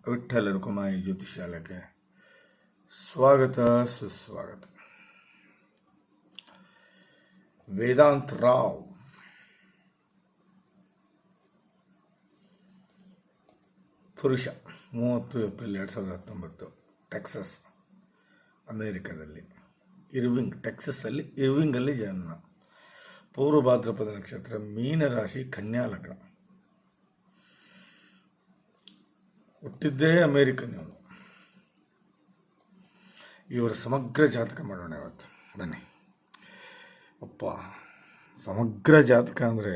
ವಿಠ್ಠಲ ರುಕುಮಾಯಿ ಜ್ಯೋತಿಷಾಲಯಕ್ಕೆ ಸ್ವಾಗತ ಸುಸ್ವಾಗತ. ವೇದಾಂತ್ ರಾವ್ ಪುರುಷ, 30 ಏಪ್ರಿಲ್ 2019, ಟೆಕ್ಸಸ್ ಅಮೇರಿಕಾದಲ್ಲಿ, ಟೆಕ್ಸಸ್ಸಲ್ಲಿ ಇರ್ವಿಂಗಲ್ಲಿ ಜನ್ಮ. ಪೂರ್ವ ಭಾದ್ರಪದ ನಕ್ಷತ್ರ, ಮೀನರಾಶಿ, ಕನ್ಯಾ ಲಗ್ನ. ಹುಟ್ಟಿದ್ದೇ ಅಮೇರಿಕನ್ ಇವನು. ಇವರ ಸಮಗ್ರ ಜಾತಕ ಮಾಡೋಣ ಇವತ್ತು, ಬನ್ನಿ. ಅಪ್ಪ, ಸಮಗ್ರ ಜಾತಕ ಅಂದರೆ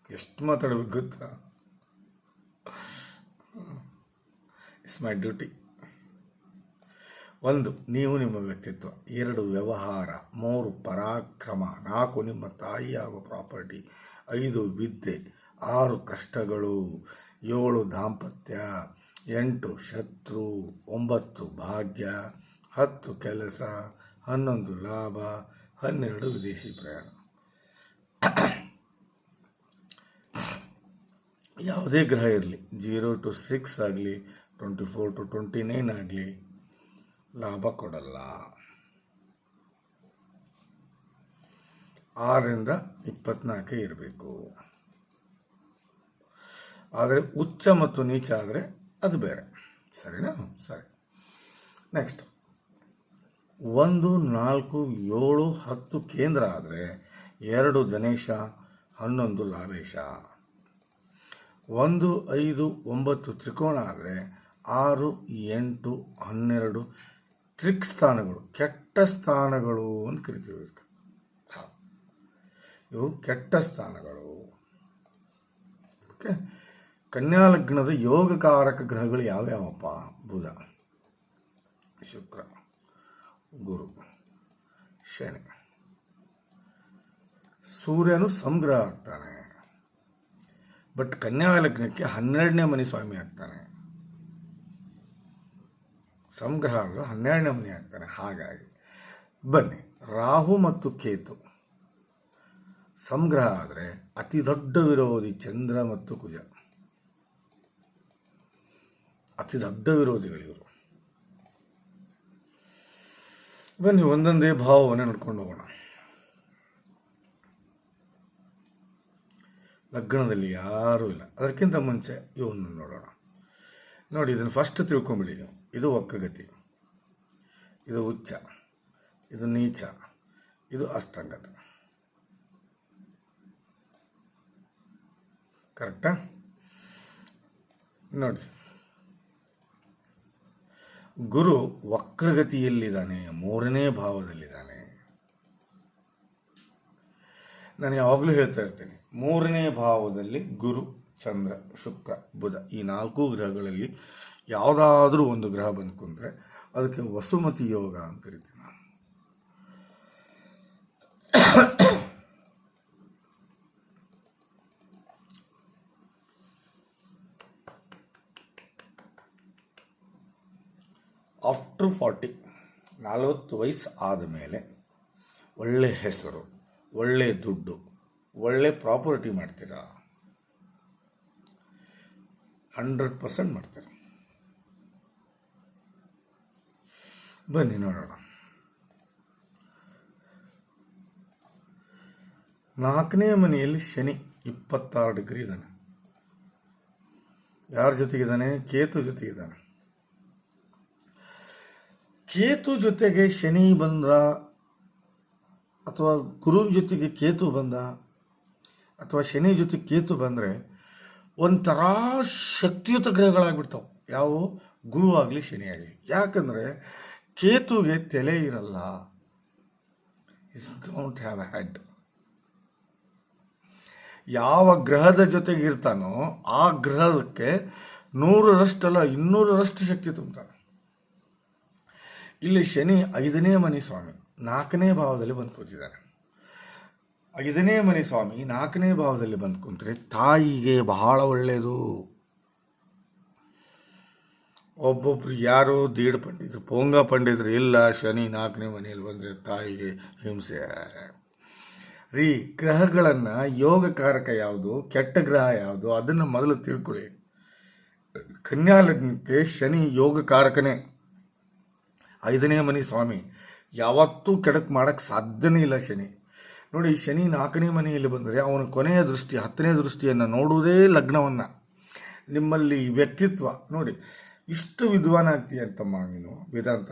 ಎಷ್ಟು ಮಾತಾಡಬೇಕು ಗೊತ್ತಾ? It's my duty. 1, ನೀವು ನಿಮ್ಮ ವ್ಯಕ್ತಿತ್ವ. 2, ವ್ಯವಹಾರ. 3, ಪರಾಕ್ರಮ. 4, ನಿಮ್ಮ ತಾಯಿ ಹಾಗೂ ಪ್ರಾಪರ್ಟಿ. 5, ವಿದ್ಯೆ. 6, ಕಷ್ಟಗಳು. 7, ದಾಂಪತ್ಯ. 8, ಶತ್ರು. 9, ಭಾಗ್ಯ. 10, ಕೆಲಸ. 11, ಲಾಭ. 12, ವಿದೇಶಿ ಪ್ರಯಾಣ. ಯಾವುದೇ ಗ್ರಹ ಇರಲಿ, 0 to 6 ಆಗಲಿ, 24 to 29 ಆಗಲಿ, ಲಾಭ ಕೊಡಲ್ಲ. 6ರಿಂದ 24 ಇರಬೇಕು. ಆದರೆ ಉಚ್ಚ ಮತ್ತು ನೀಚ ಆದರೆ ಅದು ಬೇರೆ. ಸರಿನಾ? ಸರಿ. ನೆಕ್ಸ್ಟ್, 1, 4, 7, 10 ಕೇಂದ್ರ ಆದರೆ 2 ಧನೇಶ, 11 ಲಾಭೇಶ. 1, 5, 9 ತ್ರಿಕೋಣ ಆದರೆ 6, 8, 12 ಟ್ರಿಕ್ ಸ್ಥಾನಗಳು, ಕೆಟ್ಟ ಸ್ಥಾನಗಳು ಅಂತ ಕರಿತೀವಿ. ಇವು ಕೆಟ್ಟ ಸ್ಥಾನಗಳು. ಓಕೆ. ಕನ್ಯಾ ಲಗ್ನದ ಯೋಗಕಾರಕ ಗ್ರಹಗಳು ಯಾವ್ಯಾವಪ್ಪ? ಬುಧ, ಶುಕ್ರ, ಗುರು, ಶನಿ. ಸೂರ್ಯನು ಸಂಗ್ರಹ ಆಗ್ತಾನೆ, ಬಟ್ ಕನ್ಯಾ ಲಗ್ನಕ್ಕೆ 12ನೇ ಮನೆ ಸ್ವಾಮಿ ಆಗ್ತಾನೆ. ಸಂಗ್ರಹ 12ನೇ ಮನೆ ಆಗ್ತಾನೆ. ಹಾಗಾಗಿ ಬನ್ನಿ, ರಾಹು ಮತ್ತು ಕೇತು ಸಂಗ್ರಹ ಆದರೆ ಅತಿ ದೊಡ್ಡ ವಿರೋಧಿ ಚಂದ್ರ ಮತ್ತು ಕುಜ. ಅತಿ ದೊಡ್ಡ ವಿರೋಧಿಗಳಿವರು. ಬನ್ನಿ, ಒಂದೊಂದೇ ಭಾವವನ್ನು ನೋಡ್ಕೊಂಡು ಹೋಗೋಣ. ಲಗ್ನದಲ್ಲಿ ಯಾರೂ ಇಲ್ಲ. ಅದಕ್ಕಿಂತ ಮುಂಚೆ ಇವನ್ನ ನೋಡೋಣ. ನೋಡಿ, ಇದನ್ನು ಫಸ್ಟ್ ತಿಳ್ಕೊಂಬಿಡಿ ನೀವು. ಇದು ವಕ್ರಗತಿ, ಇದು ಉಚ್ಚ, ಇದು ನೀಚ, ಇದು ಅಸ್ತಂಗತ. ಕರೆಕ್ಟಾ? ನೋಡಿ, ಗುರು ವಕ್ರಗತಿಯಲ್ಲಿದ್ದಾನೆ, 3ನೇ ಭಾವದಲ್ಲಿದ್ದಾನೆ. ನಾನು ಯಾವಾಗಲೂ ಹೇಳ್ತಾ ಇರ್ತೇನೆ, 3ನೇ ಭಾವದಲ್ಲಿ ಗುರು, ಚಂದ್ರ, ಶುಕ್ರ, ಬುಧ, ಈ 4 ಗ್ರಹಗಳಲ್ಲಿ ಯಾವುದಾದ್ರೂ ಒಂದು ಗ್ರಹ ಬಂದು ಕುಂತ್ರೆ ಅದಕ್ಕೆ ವಸುಮತಿ ಯೋಗ ಅಂತ ಕರಿತೀನಿ ನಾನು. ಆಫ್ಟರ್ 40 ವಯಸ್ಸು ಆದಮೇಲೆ ಒಳ್ಳೆ ಹೆಸರು, ಒಳ್ಳೆ ದುಡ್ಡು, ಒಳ್ಳೆ ಪ್ರಾಪರ್ಟಿ ಮಾಡ್ತೀರಾ? 100% ಮಾಡ್ತೀರಾ. ಬನ್ನಿ ನೋಡೋಣ. 4ನೇ ಮನೆಯಲ್ಲಿ ಶನಿ 26 ಡಿಗ್ರಿ ಇದ್ದಾನೆ. ಯಾರ ಜೊತೆಗಿದ್ದಾನೆ? ಕೇತು ಜೊತೆಗಿದ್ದಾನೆ. ಕೇತು ಜೊತೆಗೆ ಶನಿ ಬಂದ್ರ, ಅಥವಾ ಗುರುವಿನ ಜೊತೆಗೆ ಕೇತು ಬಂದ, ಅಥವಾ ಶನಿ ಜೊತೆ ಕೇತು ಬಂದರೆ ಒಂಥರ ಶಕ್ತಿಯುತ ಗ್ರಹಗಳಾಗ್ಬಿಡ್ತಾವೆ. ಯಾವ? ಗುರು ಆಗಲಿ, ಶನಿ ಆಗಲಿ. ಯಾಕಂದರೆ ಕೇತುಗೆ ತಲೆ ಇರಲ್ಲ. Is don't have a head. ಯಾವ ಗ್ರಹದ ಜೊತೆಗೆ ಇರ್ತಾನೋ ಆ ಗ್ರಹಕ್ಕೆ 100ರಷ್ಟಲ್ಲ 200ರಷ್ಟು ಶಕ್ತಿ ತುಂಬ್ತಾನೆ. ಇಲ್ಲಿ ಶನಿ 5ನೇ ಮನೆ ಸ್ವಾಮಿ 4ನೇ ಭಾವದಲ್ಲಿ ಬಂದು ಕೂತಿದ್ದಾನೆ. 5ನೇ ಮನೆ ಸ್ವಾಮಿ 4ನೇ ಭಾವದಲ್ಲಿ ಬಂದು ಕುಂತ್ರೆ ತಾಯಿಗೆ ಬಹಳ ಒಳ್ಳೆಯದು. ಒಬ್ಬೊಬ್ರು ಯಾರೋ ದೀಡ್ ಪಂಡಿತರು, ಪೋಂಗ ಪಂಡಿತರು, ಇಲ್ಲ ಶನಿ 4ನೇ ಮನೆಯಲ್ಲಿ ಬಂದರೆ ತಾಯಿಗೆ ಹಿಂಸೆ. ರೀ, ಗ್ರಹಗಳನ್ನು ಯೋಗಕಾರಕ ಯಾವುದು, ಕೆಟ್ಟ ಗ್ರಹ ಯಾವುದು ಅದನ್ನು ಮೊದಲು ತಿಳ್ಕೊಳ್ಳಿ. ಕನ್ಯಾ ಲಗ್ನಕ್ಕೆ ಶನಿ ಯೋಗಕಾರಕನೇ, 5ನೇ ಮನೆ ಸ್ವಾಮಿ. ಯಾವತ್ತೂ ಕೆಡಕ್ ಮಾಡೋಕ್ಕೆ ಸಾಧ್ಯನೇ ಇಲ್ಲ ಶನಿ. ನೋಡಿ, ಶನಿ 4ನೇ ಮನೆಯಲ್ಲಿ ಬಂದರೆ ಅವನ ಕೊನೆಯ ದೃಷ್ಟಿ 10ನೇ ದೃಷ್ಟಿಯನ್ನು ನೋಡುವುದೇ ಲಗ್ನವನ್ನು. ನಿಮ್ಮಲ್ಲಿ ವ್ಯಕ್ತಿತ್ವ ನೋಡಿ, ಇಷ್ಟು ವಿದ್ವಾನ ಆಗ್ತೀಯಂತಮ್ಮ ನೀನು. ವೇದಾಂತ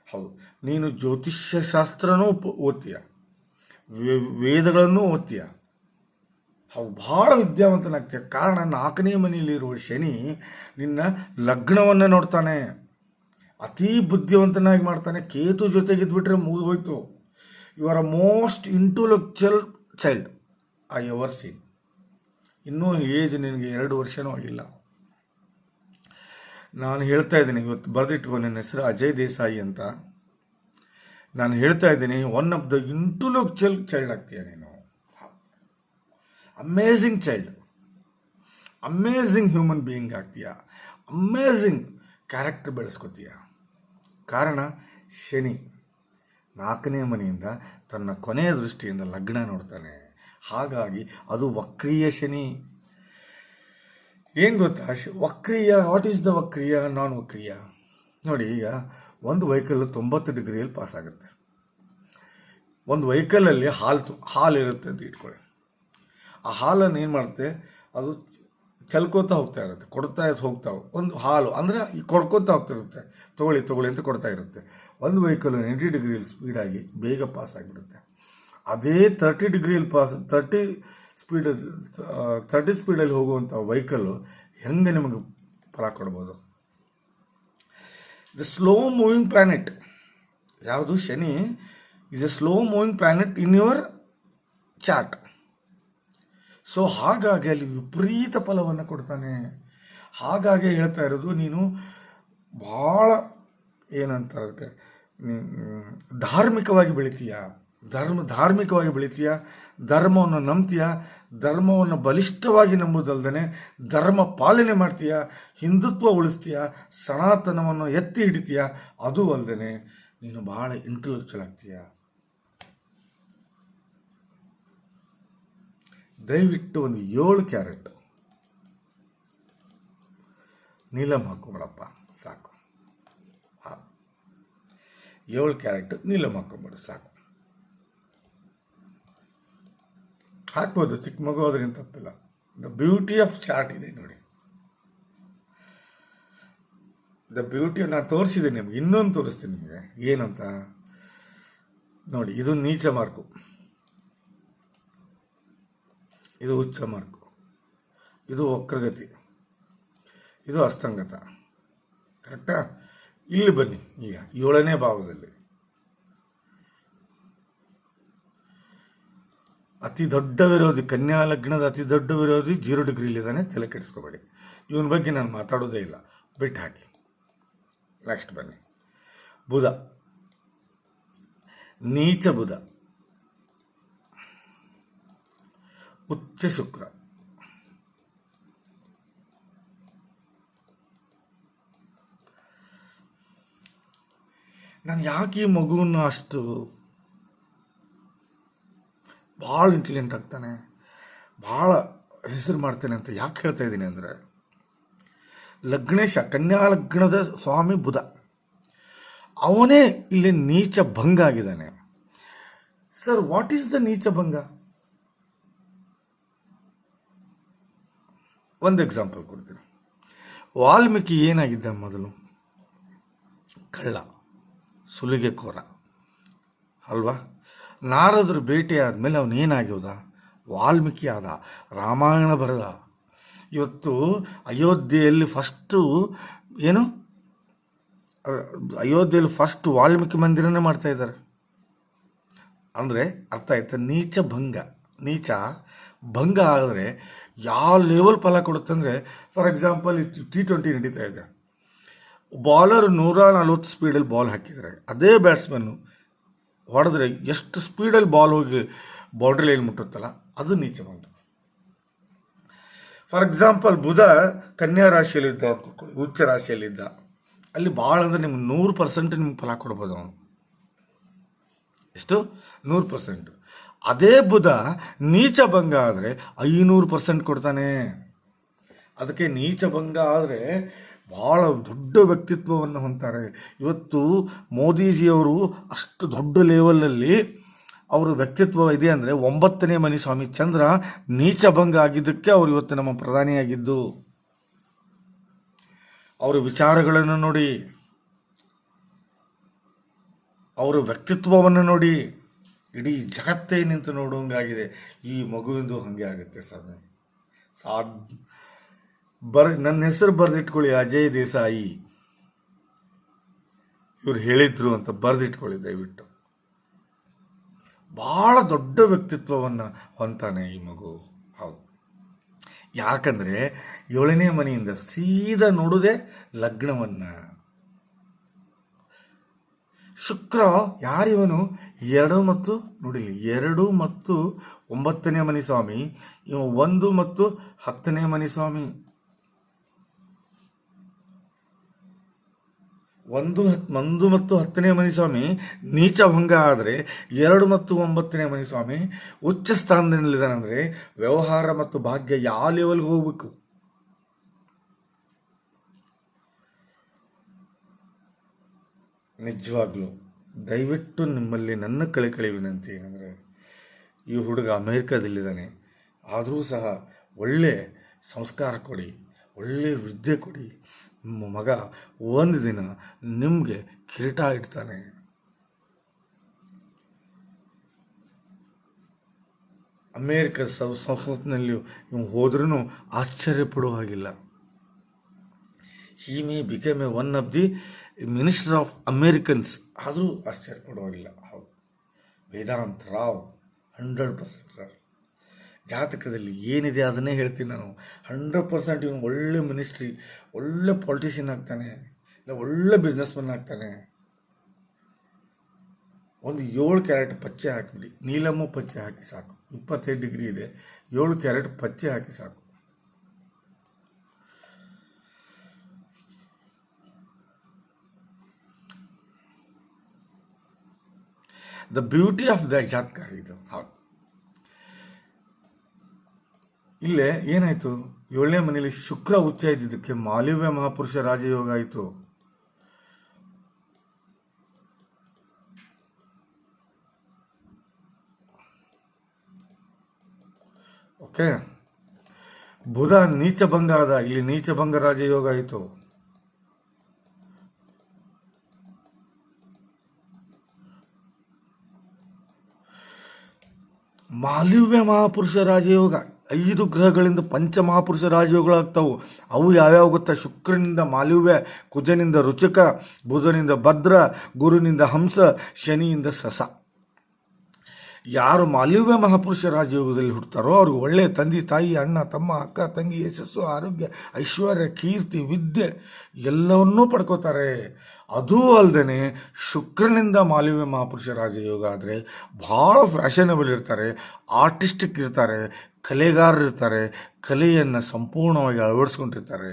ಹೌದು, ನೀನು ಜ್ಯೋತಿಷ್ಯ ಶಾಸ್ತ್ರನೂ ಓದ್ತೀಯ, ವೇದಗಳನ್ನು ಓದ್ತೀಯ, ಹೌದು, ಭಾಳ ವಿದ್ಯಾವಂತನಾಗ್ತೀಯ. ಕಾರಣ 4ನೇ ಮನೆಯಲ್ಲಿರುವ ಶನಿ ನಿನ್ನ ಲಗ್ನವನ್ನು ನೋಡ್ತಾನೆ, ಅತೀ ಬುದ್ಧಿವಂತನಾಗಿ ಮಾಡ್ತಾನೆ. ಕೇತು ಜೊತೆಗಿದ್ಬಿಟ್ರೆ ಮುಗಿದು ಹೋಯ್ತು. You are a most intellectual child I ever seen. ಇನ್ನೂ ಏಜ್ ನಿನಗೆ 2 ವರ್ಷನೂ ಆಗಿಲ್ಲ. ನಾನು ಹೇಳ್ತಾ ಇದ್ದೀನಿ, ಇವತ್ತು ಬರೆದಿಟ್ಕೊ, ನನ್ನ ಹೆಸರು ಅಜಯ್ ದೇಸಾಯಿ ಅಂತ. ನಾನು ಹೇಳ್ತಾ ಇದ್ದೀನಿ, one of the intellectual child ಆಗ್ತೀಯ ನೀನು. Amazing child, amazing human being ಆಗ್ತೀಯ, ಅಮೇಝಿಂಗ್ ಕ್ಯಾರೆಕ್ಟರ್ ಬೆಳೆಸ್ಕೋತೀಯ. ಕಾರಣ ಶನಿ 4ನೇ ಮನೆಯಿಂದ ತನ್ನ ಕೊನೆಯ ದೃಷ್ಟಿಯಿಂದ ಲಗ್ನ ನೋಡ್ತಾನೆ. ಹಾಗಾಗಿ ಅದು ವಕ್ರೀಯ ಶನಿ. ಏನು ಗೊತ್ತಾ ವಕ್ರೀಯ? ವಾಟ್ ಈಸ್ ದ ವಕ್ರೀಯ, ನಾನ್ ವಕ್ರೀಯ? ನೋಡಿ, ಈಗ ಒಂದು ವೆಹಿಕಲ್ 90 ಡಿಗ್ರಿಯಲ್ಲಿ ಪಾಸ್ ಆಗುತ್ತೆ. ಒಂದು ವೆಹಿಕಲಲ್ಲಿ ಹಾಲು ಇರುತ್ತೆ ಅಂತ ಇಟ್ಕೊಳ್ಳಿ. ಆ ಹಾಲನ್ನು ಏನು ಮಾಡುತ್ತೆ, ಅದು ಚಲ್ಕೋತಾ ಹೋಗ್ತಾ ಇರುತ್ತೆ, ಕೊಡ್ತಾ ಹೋಗ್ತಾವೆ. ಒಂದು ಹಾಲು ಅಂದರೆ ಕೊಡ್ಕೊತಾ ಹೋಗ್ತಿರುತ್ತೆ, ತೊಗೊಳ್ಳಿ ಅಂತ ಕೊಡ್ತಾ ಇರುತ್ತೆ. ಒಂದು ವೆಹಿಕಲ್ 90 ಡಿಗ್ರಿಯಲ್ಲಿ ಸ್ಪೀಡಾಗಿ ಬೇಗ ಪಾಸ್ ಆಗಿಬಿಡುತ್ತೆ. ಅದೇ 30 ಡಿಗ್ರಿಯಲ್ಲಿ 30 ಸ್ಪೀಡಲ್ಲಿ ಹೋಗುವಂಥ ವೆಹಿಕಲ್ಲು ಹೆಂಗೆ ನಿಮಗೆ ಫಲ ಕೊಡ್ಬೋದು? ದ ಸ್ಲೋ ಮೂವಿಂಗ್ ಪ್ಲ್ಯಾನೆಟ್ ಯಾವುದು? Shani is A slow moving planet in your chart. So ಹಾಗಾಗಿ ಅಲ್ಲಿ ವಿಪರೀತ ಫಲವನ್ನು ಕೊಡ್ತಾನೆ. ಹಾಗಾಗಿ ಹೇಳ್ತಾ ಇರೋದು, ನೀನು ಭಾಳ ಏನಂತ ಅದಕ್ಕೆ ಧಾರ್ಮಿಕವಾಗಿ ಬೆಳಿತೀಯ, ಧಾರ್ಮಿಕವಾಗಿ ಬೆಳಿತೀಯ, ಧರ್ಮವನ್ನು ನಂಬ್ತೀಯ, ಧರ್ಮವನ್ನು ಬಲಿಷ್ಠವಾಗಿ ನಂಬುದಲ್ದೇ ಧರ್ಮ ಪಾಲನೆ ಮಾಡ್ತೀಯ, ಹಿಂದುತ್ವ ಉಳಿಸ್ತೀಯ, ಸನಾತನವನ್ನು ಎತ್ತಿ ಹಿಡಿತೀಯ. ಅದು ಅಲ್ಲದೆ ನೀನು ಭಾಳ ಇಂಟೆಲೆಕ್ಚುಯಲ್ ಆಗ್ತೀಯ. ದಯವಿಟ್ಟು ಒಂದು 7 ಕ್ಯಾರೆಟ್ ನೀಲಮ್ ಹಾಕೊಂಬಿಡಪ್ಪ, ಸಾಕು. 7 ಕ್ಯಾರೆಟ್ ನೀಲಮ್ ಹಾಕೊಂಬಿಡು, ಸಾಕು. ಹಾಕ್ಬೋದು, ಚಿಕ್ಕ ಮಗು ಅದರಿಂದ ತಪ್ಪಿಲ್ಲ. ದ ಬ್ಯೂಟಿ ಆಫ್ ಚಾರ್ಟ್ ಇದೆ ನೋಡಿ. ದ ಬ್ಯೂಟಿ ನಾನು ತೋರಿಸಿದ್ದೀನಿ ನಿಮ್ಗೆ, ಇನ್ನೊಂದು ತೋರಿಸ್ತೀನಿ ನಿಮಗೆ ಏನಂತ ನೋಡಿ. ಇದು ನೀಚ ಮಾರ್ಕು, ಇದು ಉಚ್ಚ ಮಾರ್ಕು, ಇದು ವಕ್ರಗತಿ, ಇದು ಅಸ್ತಂಗತ. ಕರೆಕ್ಟಾ? ಇಲ್ಲಿ ಬನ್ನಿ, ಈಗ 7ನೇ ಭಾವದಲ್ಲಿ ಅತಿ ದೊಡ್ಡ ವಿರೋಧಿ, ಕನ್ಯಾ ಲಗ್ನದ ಅತಿ ದೊಡ್ಡ ವಿರೋಧಿ 0 ಡಿಗ್ರಿಲಿದ್ದಾನೆ. ತಲೆ ಕೆಡಿಸ್ಕೋಬೇಡಿ, ಇವನ ಬಗ್ಗೆ ನಾನು ಮಾತಾಡೋದೇ ಇಲ್ಲ, ಬಿಟ್ಟು ಹಾಕಿ. ನೆಕ್ಸ್ಟ್ ಬನ್ನಿ, ಬುಧ, ನೀಚ ಬುಧ, ಉಚ್ಚ ಶುಕ್ರ, ನಾನು ಯಾಕೆ ಈ ಮಗುವನ್ನು ಅಷ್ಟು ಭಾಳ ಇಂಟೆಲಿಜೆಂಟ್ ಆಗ್ತಾನೆ, ಭಾಳ ಹೆಸರು ಮಾಡ್ತಾನೆ ಅಂತ ಯಾಕೆ ಹೇಳ್ತಾ ಇದ್ದೀನಿ ಅಂದರೆ, ಲಗ್ನೇಶ ಕನ್ಯಾ ಲಗ್ನದ ಸ್ವಾಮಿ ಬುಧ, ಅವನೇ ಇಲ್ಲಿ ನೀಚ ಭಂಗ ಆಗಿದ್ದಾನೆ. ಸರ್, ವಾಟ್ ಈಸ್ ದ ನೀಚ ಭಂಗ? ಒಂದು ಎಕ್ಸಾಂಪಲ್ ಕೊಡ್ತೀನಿ. ವಾಲ್ಮೀಕಿ ಏನಾಗಿದ್ದ ಮೊದಲು? ಕಳ್ಳ, ಸುಲಿಗೆಕೋರ ಅಲ್ವಾ? ನಾರದರು ಭೇಟಿ ಆದಮೇಲೆ ಅವನು ಏನಾಗ್ಯೋದ? ವಾಲ್ಮೀಕಿ ಆದ, ರಾಮಾಯಣ ಬರೆದ. ಇವತ್ತು ಅಯೋಧ್ಯೆಯಲ್ಲಿ ಫಸ್ಟು ಏನು, ಅಯೋಧ್ಯೆಯಲ್ಲಿ ಫಸ್ಟ್ ವಾಲ್ಮೀಕಿ ಮಂದಿರನೇ ಮಾಡ್ತಾ ಇದ್ದಾರೆ. ಅಂದರೆ ಅರ್ಥ ಆಯ್ತು, ನೀಚ ಭಂಗ. ನೀಚ ಭಂಗ ಆದರೆ ಯಾವ ಲೆವೆಲ್ ಫಲ ಕೊಡುತ್ತೆ ಅಂದರೆ, ಫಾರ್ ಎಕ್ಸಾಂಪಲ್ T20 ನಡೀತಾ ಇದೆ, ಬಾಲರ್ 140 ಸ್ಪೀಡಲ್ಲಿ ಬಾಲ್ ಹಾಕಿದ್ದಾರೆ, ಅದೇ ಬ್ಯಾಟ್ಸ್ಮನ್ನು ಹೊಡೆದ್ರೆ ಎಷ್ಟು ಸ್ಪೀಡಲ್ಲಿ ಬಾಲ್ ಹೋಗಿ ಬೌಂಡ್ರಿ ಲೈನ್ ಮುಟ್ಟುತ್ತಲ್ಲ, ಅದು ನೀಚ ಭಂಗ. ಫಾರ್ ಎಕ್ಸಾಂಪಲ್ ಬುಧ ಕನ್ಯಾ ರಾಶಿಯಲ್ಲಿದ್ದ, ಉಚ್ಚ ರಾಶಿಯಲ್ಲಿದ್ದ, ಅಲ್ಲಿ ಭಾಳ ಅಂದರೆ ನಿಮ್ಗೆ 100% ನಿಮ್ಗೆ ಫಲ ಕೊಡ್ಬೋದು ಅವನು. ಎಷ್ಟು? 100%. ಅದೇ ಬುಧ ನೀಚ ಭಂಗ ಆದರೆ 500% ಕೊಡ್ತಾನೆ. ಅದಕ್ಕೆ ನೀಚ ಭಂಗ ಆದರೆ ಭಾಳ ದೊಡ್ಡ ವ್ಯಕ್ತಿತ್ವವನ್ನು ಹೊಂತಾರೆ. ಇವತ್ತು ಮೋದಿಜಿಯವರು ಅಷ್ಟು ದೊಡ್ಡ ಲೆವೆಲಲ್ಲಿ ಅವರ ವ್ಯಕ್ತಿತ್ವ ಇದೆ ಅಂದರೆ 9ನೇ ಮನೆ ಸ್ವಾಮಿ ಚಂದ್ರ ನೀಚ ಭಂಗ ಆಗಿದ್ದಕ್ಕೆ ಅವರು ಇವತ್ತು ನಮ್ಮ ಪ್ರಧಾನಿಯಾಗಿದ್ದು. ಅವರ ವಿಚಾರಗಳನ್ನು ನೋಡಿ, ಅವರ ವ್ಯಕ್ತಿತ್ವವನ್ನು ನೋಡಿ ಇಡೀ ಜಗತ್ತೇ ನಿಂತು ನೋಡುವಂಗಾಗಿದೆ. ಈ ಮಗುವಿಂದು ಹಾಗೆ ಆಗುತ್ತೆ ಸರ್. ನನ್ನ ಹೆಸರು ಬರೆದಿಟ್ಕೊಳ್ಳಿ, ಅಜಯ್ ದೇಸಾಯಿ. ಇವ್ರು ಹೇಳಿದ್ರು ಅಂತ ಬರೆದಿಟ್ಕೊಳ್ಳಿ ದಯವಿಟ್ಟು. ಭಾಳ ದೊಡ್ಡ ವ್ಯಕ್ತಿತ್ವವನ್ನು ಹೊಂತಾನೆ ಈ ಮಗು. ಹೌದು, ಯಾಕಂದರೆ 7ನೇ ಮನೆಯಿಂದ ಸೀದಾ ನೋಡುವುದೇ ಲಗ್ನವನ್ನು. ಶುಕ್ರ ಯಾರಿವನು 2 ಮತ್ತು ನೋಡಿಲಿ 2 ಮತ್ತು 9ನೇ ಮನೆ ಸ್ವಾಮಿ, ಇವ 1 ಮತ್ತು 10ನೇ ಮನೆ ಸ್ವಾಮಿ. 1 ಮತ್ತು 10ನೇ ಮನೆ ಸ್ವಾಮಿ ನೀಚ ಭಂಗ ಆದರೆ 2 ಮತ್ತು 9ನೇ ಮನೆ ಸ್ವಾಮಿ ಉಚ್ಚ ಸ್ಥಾನದಲ್ಲಿದ್ದಾನಂದರೆ ವ್ಯವಹಾರ ಮತ್ತು ಭಾಗ್ಯ ಯಾವ ಲೆವೆಲ್ಗೆ ಹೋಗ್ಬೇಕು. ನಿಜವಾಗ್ಲೂ ದಯವಿಟ್ಟು ನಿಮ್ಮಲ್ಲಿ ನನ್ನ ಕಳಕಳಿ ವಿನಂತಿ ಏನಂದರೆ, ಈ ಹುಡುಗ ಅಮೇರಿಕಾದಲ್ಲಿದ್ದಾನೆ, ಆದರೂ ಸಹ ಒಳ್ಳೆ ಸಂಸ್ಕಾರ ಕೊಡಿ, ಒಳ್ಳೆ ವಿದ್ಯೆ ಕೊಡಿ. ನಿಮ್ಮ ಮಗ ಒಂದು ದಿನ ನಿಮಗೆ ಕಿರೀಟ ಇಡ್ತಾನೆ. ಅಮೇರಿಕ ಸಂಸ್ಕೃತಿನಲ್ಲಿ ಇವು ಹೋದ್ರೂ ಆಶ್ಚರ್ಯ ಪಡುವ ಹಾಗಿಲ್ಲ. He may become a one of the minister of Americans, ಆದರೂ ಆಶ್ಚರ್ಯ ಪಡುವಾಗಿಲ್ಲ. ಹೌದು, ವೇದಾಂತ ರಾವ್ 100% ಸರ್. ಜಾತಕದಲ್ಲಿ ಏನಿದೆ ಅದನ್ನೇ ಹೇಳ್ತೀನಿ ನಾನು. 100% ಇವನು ಒಳ್ಳೆ ಮಿನಿಸ್ಟ್ರಿ, ಒಳ್ಳೆ ಪೊಲಿಟಿಷಿಯನ್ ಆಗ್ತಾನೆ, ಇಲ್ಲ ಒಳ್ಳೆ ಬಿಸ್ನೆಸ್ ಮನ್ ಆಗ್ತಾನೆ. ಒಂದು 7 ಕ್ಯಾರೆಟ್ ಪಚ್ಚೆ ಹಾಕಿಬಿಡಿ, ನೀಲಮ್ಮು ಪಚ್ಚೆ ಹಾಕಿ ಸಾಕು. 25 ಡಿಗ್ರಿ ಇದೆ, 7 ಕ್ಯಾರೆಟ್ ಪಚ್ಚೆ ಹಾಕಿ ಸಾಕು. ದ ಬ್ಯೂಟಿ ಆಫ್ ದ ಜಾತಕ ಇದು. ಹೌದು, ಇಲ್ಲೇ ಏನಾಯಿತು, 7ನೇ ಮನೆಯಲ್ಲಿ ಶುಕ್ರ ಉಚ್ಚ ಇದ್ದಿದ್ದಕ್ಕೆ ಮಾಲವ್ಯ ಮಹಾಪುರುಷ ರಾಜಯೋಗ ಆಯಿತು. ಓಕೆ, ಬುಧ ನೀಚ ಭಂಗ ಆದ, ಇಲ್ಲಿ ನೀಚ ಭಂಗ ರಾಜಯೋಗ ಆಯಿತು. ಮಾಲವ್ಯ ಮಹಾಪುರುಷ ರಾಜಯೋಗ 5 ಗ್ರಹಗಳಿಂದ ಪಂಚಮಹಾಪುರುಷ ರಾಜಯೋಗಗಳಾಗ್ತಾವು. ಅವು ಯಾವ್ಯಾವ ಗೊತ್ತಾ? ಶುಕ್ರನಿಂದ ಮಾಲವ್ಯ, ಕುಜನಿಂದ ರುಚಕ, ಬುಧನಿಂದ ಭದ್ರ, ಗುರುನಿಂದ ಹಂಸ, ಶನಿಯಿಂದ ಸಸ. ಯಾರು ಮಾಲವ್ಯ ಮಹಾಪುರುಷ ರಾಜಯೋಗದಲ್ಲಿ ಹುಡ್ತಾರೋ ಅವ್ರಿಗೆ ಒಳ್ಳೆಯ ತಂದೆ ತಾಯಿ, ಅಣ್ಣ ತಮ್ಮ, ಅಕ್ಕ ತಂಗಿ, ಯಶಸ್ಸು, ಆರೋಗ್ಯ, ಐಶ್ವರ್ಯ, ಕೀರ್ತಿ, ವಿದ್ಯೆ ಎಲ್ಲವನ್ನೂ ಪಡ್ಕೋತಾರೆ. ಅದೂ ಅಲ್ಲದೆ ಶುಕ್ರನಿಂದ ಮಾಲವ್ಯ ಮಹಾಪುರುಷ ರಾಜಯೋಗ ಆದರೆ ಭಾಳ ಫ್ಯಾಷನಬಲ್ ಇರ್ತಾರೆ, ಆರ್ಟಿಸ್ಟಿಕ್ ಇರ್ತಾರೆ, ಕಲೆಗಾರರು ಇರ್ತಾರೆ, ಕಲೆಯನ್ನು ಸಂಪೂರ್ಣವಾಗಿ ಅಳವಡಿಸ್ಕೊಂಡಿರ್ತಾರೆ.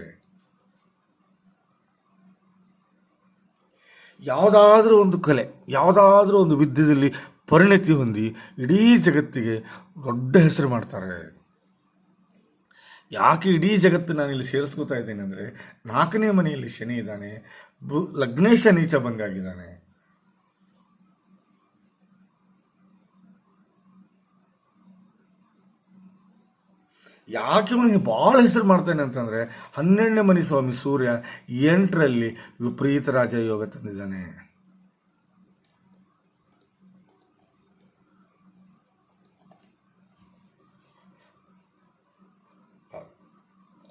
ಯಾವುದಾದ್ರೂ ಒಂದು ಕಲೆ, ಯಾವುದಾದ್ರೂ ಒಂದು ವಿದ್ಯೆಯಲ್ಲಿ ಪರಿಣತಿ ಹೊಂದಿ ಇಡೀ ಜಗತ್ತಿಗೆ ದೊಡ್ಡ ಹೆಸರು ಮಾಡ್ತಾರೆ. ಯಾಕೆ ಇಡೀ ಜಗತ್ತು ನಾನಿಲ್ಲಿ ಸೇರಿಸ್ಕೋತಾ ಇದ್ದೇನೆ ಅಂದರೆ, 4ನೇ ಮನೆಯಲ್ಲಿ ಶನಿ ಇದ್ದಾನೆ, ಲಗ್ನೇಶ ನೀಚ ಭಂಗ ಆಗಿದ್ದಾನೆ. ಯಾಕೆ ಇವನಿಗೆ ಭಾಳ ಹೆಸರು ಮಾಡ್ತಾನೆ ಅಂತಂದರೆ, 12ನೇ ಮನೆ ಸ್ವಾಮಿ ಸೂರ್ಯ 8ರಲ್ಲಿ ವಿಪರೀತ ರಾಜಯೋಗ ತಂದಿದ್ದಾನೆ.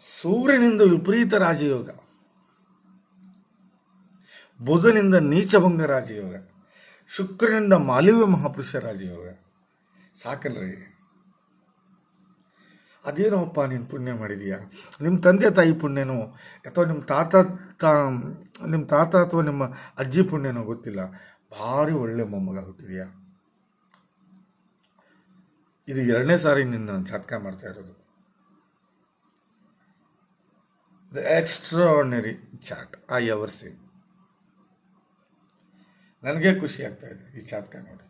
ಸೂರ್ಯನಿಂದ ವಿಪರೀತ ರಾಜಯೋಗ, ಬುಧನಿಂದ ನೀಚಭಂಗ ರಾಜಯೋಗ, ಶುಕ್ರನಿಂದ ಮಾಲವ್ಯ ಮಹಾಪುರುಷ ರಾಜಯೋಗ. ಸಾಕಲ್ರಿ? ಅದೇನೋಪ್ಪ ನೀನು ಪುಣ್ಯ ಮಾಡಿದೀಯಾ, ನಿಮ್ಮ ತಂದೆ ತಾಯಿ ಪುಣ್ಯನೋ ಅಥವಾ ನಿಮ್ಮ ತಾತ ಅಥವಾ ನಿಮ್ಮ ಅಜ್ಜಿ ಪುಣ್ಯನೋ ಗೊತ್ತಿಲ್ಲ, ಭಾರಿ ಒಳ್ಳೆ ಮೊಮ್ಮಗ ಹುಟ್ಟಿದೆಯಾ. ಇದು 2ನೇ ಸಾರಿ ನಿನ್ನ ಜಾತಕ ಮಾಡ್ತಾ ಇರೋದು. The extraordinary chart I ever scene. ನನಗೆ ಖುಷಿ ಆಗ್ತಾ ಇದೆ ಈ ಜಾತಕ ನೋಡಿ.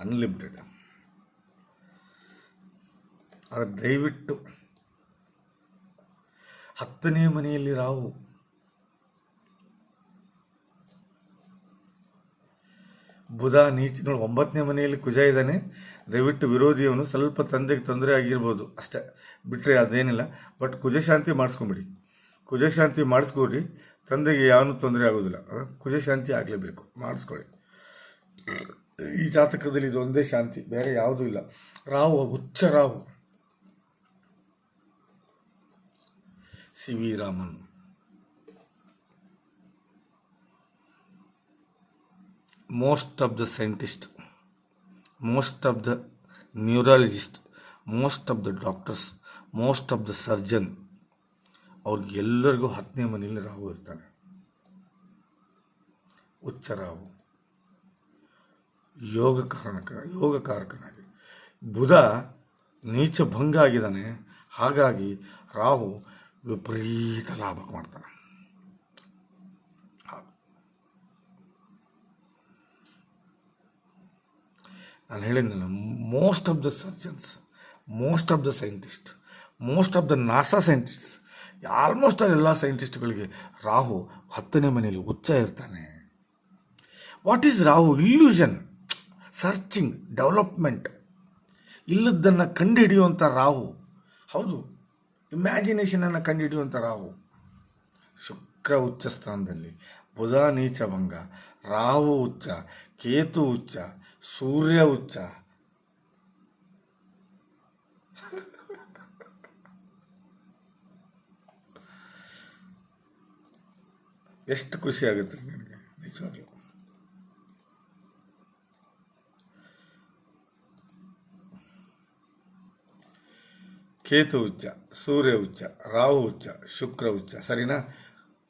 ಅನ್ಲಿಮಿಟೆಡ್. ಆದರೆ ದಯವಿಟ್ಟು 10ನೇ ಮನೆಯಲ್ಲಿ ರಾಹು, ಬುಧ ನೀಚ ನೋಡಿ, 9ನೇ ಮನೆಯಲ್ಲಿ ಕುಜ ಇದ್ದಾನೆ. ದಯವಿಟ್ಟು ವಿರೋಧಿಯವನು ಸ್ವಲ್ಪ ತಂದೆಗೆ ತೊಂದರೆ ಆಗಿರ್ಬೋದು ಅಷ್ಟೇ, ಬಿಟ್ಟರೆ ಅದೇನಿಲ್ಲ. ಬಟ್ ಕುಜಶಾಂತಿ ಮಾಡಿಸ್ಕೊಂಬಿಡಿ, ಕುಜಶಾಂತಿ ಮಾಡಿಸ್ಕೊಡ್ರಿ, ತಂದೆಗೆ ಯಾವನು ತೊಂದರೆ ಆಗೋದಿಲ್ಲ. ಕುಜಶಾಂತಿ ಆಗಲೇಬೇಕು, ಮಾಡಿಸ್ಕೊಳ್ಳಿ. ಈ ಜಾತಕದಲ್ಲಿ ಇದು ಒಂದೇ ಶಾಂತಿ, ಬೇರೆ ಯಾವುದೂ ಇಲ್ಲ. ರಾಹು ಉಚ್ಚ Rahu, C V Raman. Most of the scientist, most of the neurologist, most of the doctors, most of the surgeon, ಅವ್ರಿಗೆಲ್ಲರಿಗೂ 10ನೇ ಮನೆಯಲ್ಲಿ ರಾಹು ಇರ್ತಾನೆ. ಉಚ್ಚ ರಾಹು ಯೋಗಕಾರಕನಾಗಿ. ಬುಧ ನೀಚ ಭಂಗ ಆಗಿದ್ದಾನೆ, ಹಾಗಾಗಿ ರಾಹು ವಿಪರೀತ ಲಾಭ ಮಾಡ್ತಾನೆ. ನಾನು ಹೇಳಿದ್ನಲ್ಲ, most of the surgeons, most of the scientist, most of the NASA scientist, almost ಎಲ್ಲ ಸೈಂಟಿಸ್ಟ್ಗಳಿಗೆ ರಾಹು 10ನೇ ಮನೆಯಲ್ಲಿ ಉಚ್ಚ ಇರ್ತಾನೆ. What is Rahu? Illusion, searching, development, ಇಲ್ಲದನ್ನು ಕಂಡುಹಿಡಿಯುವಂಥ ರಾಹು. ಹೌದು, ಇಮ್ಯಾಜಿನೇಷನನ್ನು ಕಂಡುಹಿಡಿಯುವಂಥ ರಾಹು. ಶುಕ್ರ ಉಚ್ಚ ಸ್ಥಾನದಲ್ಲಿ, ಬುಧ ನೀಚಭಂಗ, ರಾಹು ಉಚ್ಚ, ಕೇತು ಉಚ್ಚ, ಸೂರ್ಯ ಉಚ್ಚ. ಎಷ್ಟು ಖುಷಿ ಆಗುತ್ತೆ ನನಗೆ ನಿಜವಾಗ್ಲೂ. ಕೇತು ಉಚ್ಚ, ಸೂರ್ಯ ಉಚ್ಚ, ರಾಹು ಉಚ್ಚ, ಶುಕ್ರ ಉಚ್ಚ, ಸರಿನಾ?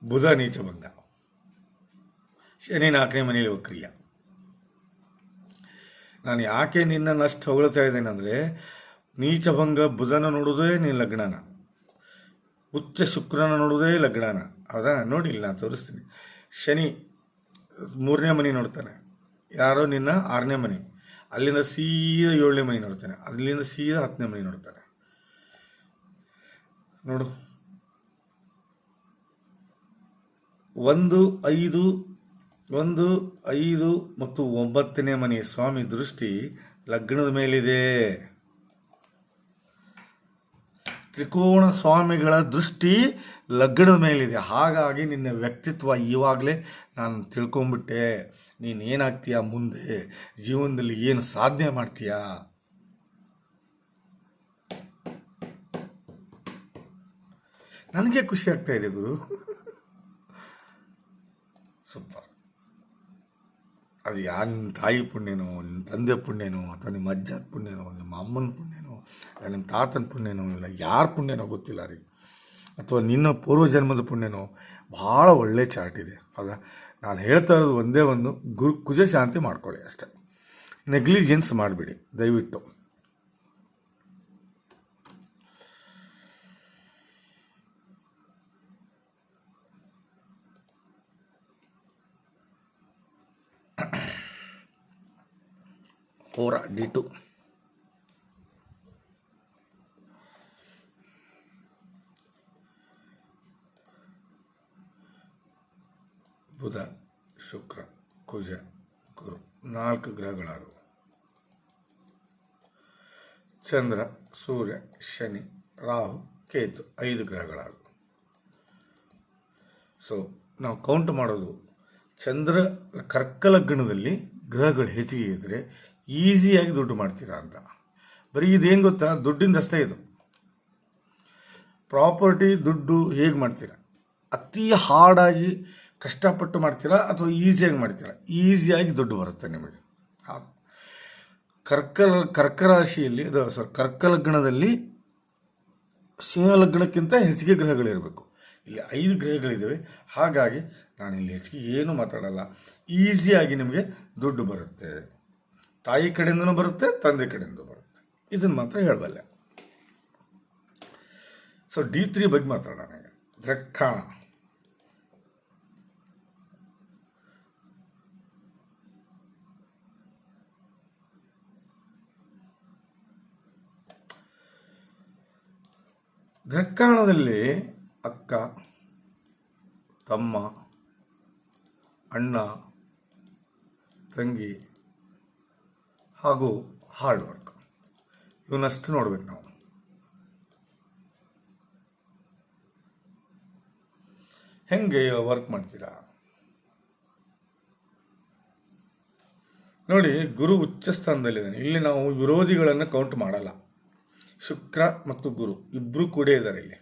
ಬುಧ ನೀಚಭಂಗ, ಶನಿ 4ನೇ ಮನೆಯಲ್ಲಿ ವಕ್ರಿಯ. ನಾನು ಯಾಕೆ ನಿನ್ನನ್ನು ಅಷ್ಟು ಹೊಗಳ್ತಾ ಇದ್ದೇನೆ ಅಂದರೆ, ನೀಚಭಂಗ ಬುಧನ ನೋಡೋದೇ ನೀನು ಲಗ್ನನ, ಉಚ್ಚ ಶುಕ್ರನ ನೋಡೋದೇ ಲಗ್ನನ. ಹೌದಾ? ನೋಡಿ, ನಾನು ತೋರಿಸ್ತೀನಿ. ಶನಿ 3ನೇ ಮನೆ ನೋಡ್ತಾನೆ, ಯಾರೋ ನಿನ್ನ 6ನೇ ಮನೆ, ಅಲ್ಲಿಂದ ಸೀದಾ 7ನೇ ಮನೆ ನೋಡ್ತಾನೆ, ಅಲ್ಲಿಂದ ಸೀದಾ 10ನೇ ಮನೆ ನೋಡ್ತಾನೆ. ನೋಡು, 1, 5 ಮತ್ತು 9ನೇ ಮನೆ ಸ್ವಾಮಿ ದೃಷ್ಟಿ ಲಗ್ನದ ಮೇಲಿದೆ. ತ್ರಿಕೋಣ ಸ್ವಾಮಿಗಳ ದೃಷ್ಟಿ ಲಗ್ನದ ಮೇಲಿದೆ. ಹಾಗಾಗಿ ನಿನ್ನ ವ್ಯಕ್ತಿತ್ವ ಇವಾಗಲೇ ನಾನು ತಿಳ್ಕೊಂಬಿಟ್ಟೆ. ನೀನು ಏನಾಗ್ತೀಯಾ ಮುಂದೆ, ಜೀವನದಲ್ಲಿ ಏನು ಸಾಧನೆ ಮಾಡ್ತೀಯಾ. ನನಗೆ ಖುಷಿ ಆಗ್ತಾ ಇದೆ ಗುರು. ಸೂಪರ್. ಅದು ನಿಮ್ಮ ತಾಯಿ ಪುಣ್ಯನೋ, ನಿಮ್ಮ ತಂದೆ ಪುಣ್ಯನೋ, ಅಥವಾ ನಿಮ್ಮ ಅಜ್ಜನ ಪುಣ್ಯನೋ, ನಿಮ್ಮ ಅಮ್ಮನ ಪುಣ್ಯನೋ, ಇಲ್ಲ ನಿಮ್ಮ ತಾತನ ಪುಣ್ಯನೋ, ಇಲ್ಲ ಯಾರ ಪುಣ್ಯನೋ ಗೊತ್ತಿಲ್ಲ ರೀ, ಅಥವಾ ನಿನ್ನ ಪೂರ್ವಜನ್ಮದ ಪುಣ್ಯನೋ, ಭಾಳ ಒಳ್ಳೆ ಚಾರ್ಟ್ ಇದೆ. ಹೌದಾ? ನಾನು ಹೇಳ್ತಾ ಇರೋದು ಒಂದೇ ಒಂದು, ಕುಜ ಶಾಂತಿ ಮಾಡ್ಕೊಳ್ಳಿ ಅಷ್ಟೆ. ನೆಗ್ಲಿಜೆನ್ಸ್ ಮಾಡಿಬಿಡಿ ದಯವಿಟ್ಟು. ಹೋರ D2, ಬುಧ, ಶುಕ್ರ, ಕುಜ, ಗುರು 4 ಗ್ರಹಗಳಾದವು. ಚಂದ್ರ, ಸೂರ್ಯ, ಶನಿ, ರಾಹು, ಕೇತು 5 ಗ್ರಹಗಳಾದವು. ಸೊ ನಾವು ಕೌಂಟ್ ಮಾಡೋದು, ಚಂದ್ರ ಕರ್ಕಲಗ್ನದಲ್ಲಿ ಗ್ರಹಗಳು ಹೆಚ್ಚಿಗೆ ಇದ್ದರೆ ಈಸಿಯಾಗಿ ದುಡ್ಡು ಮಾಡ್ತೀರಾ ಅಂತ. ಬರೀ ಇದೇನು ಗೊತ್ತಾ, ದುಡ್ಡಿಂದಷ್ಟೇ ಇದು. ಪ್ರಾಪರ್ಟಿ ದುಡ್ಡು ಹೇಗೆ ಮಾಡ್ತೀರಾ, ಅತಿ ಹಾರ್ಡಾಗಿ ಕಷ್ಟಪಟ್ಟು ಮಾಡ್ತೀರಾ ಅಥವಾ ಈಸಿಯಾಗಿ ಮಾಡ್ತೀರಾ? ಈಸಿಯಾಗಿ ದುಡ್ಡು ಬರುತ್ತೆ ನಿಮಗೆ. ಕರ್ಕರಾಶಿಯಲ್ಲಿ ಕರ್ಕಲಗ್ನದಲ್ಲಿ ಸಿಂಹಲಗ್ನಕ್ಕಿಂತ ಹೆಚ್ಚಿಗೆ ಗ್ರಹಗಳಿರಬೇಕು. ಇಲ್ಲಿ 5 ಗ್ರಹಗಳಿದ್ದಾವೆ. ಹಾಗಾಗಿ ನಾನು ಇಲ್ಲಿ ಹೆಚ್ಚಿಗೆ ಏನೂ ಮಾತಾಡಲ್ಲ. ಈಸಿಯಾಗಿ ನಿಮಗೆ ದುಡ್ಡು ಬರುತ್ತೆ. ತಾಯಿ ಕಡೆಯಿಂದನೂ ಬರುತ್ತೆ, ತಂದೆ ಕಡೆಯಿಂದ ಬರುತ್ತೆ. ಇದನ್ನು ಮಾತ್ರ ಹೇಳಬಲ್ಲೆ. ಸೊ D3 ಬಗ್ಗೆ ಮಾತಾಡೋಣ. ದ್ರಕ್ಷಾಣ, ದ್ರಕ್ಕಾಣದಲ್ಲಿ ಅಕ್ಕ, ತಮ್ಮ, ಅಣ್ಣ, ತಂಗಿ ಹಾಗೂ ಹಾರ್ಡ್ ವರ್ಕ್ ಇವನ್ನಷ್ಟು ನೋಡ್ಬೇಕು ನಾವು. ಹೆಂಗೆ ವರ್ಕ್ ಮಾಡ್ತೀರಾ ನೋಡಿ. ಗುರು ಉಚ್ಚ ಸ್ಥಾನದಲ್ಲಿದ್ದಾನೆ. ಇಲ್ಲಿ ನಾವು ವಿರೋಧಿಗಳನ್ನು ಕೌಂಟ್ ಮಾಡಲ್ಲ. ಶುಕ್ರ ಮತ್ತು ಗುರು ಇಬ್ಬರು ಕೂಡ ಇದ್ದಾರೆ ಇಲ್ಲಿ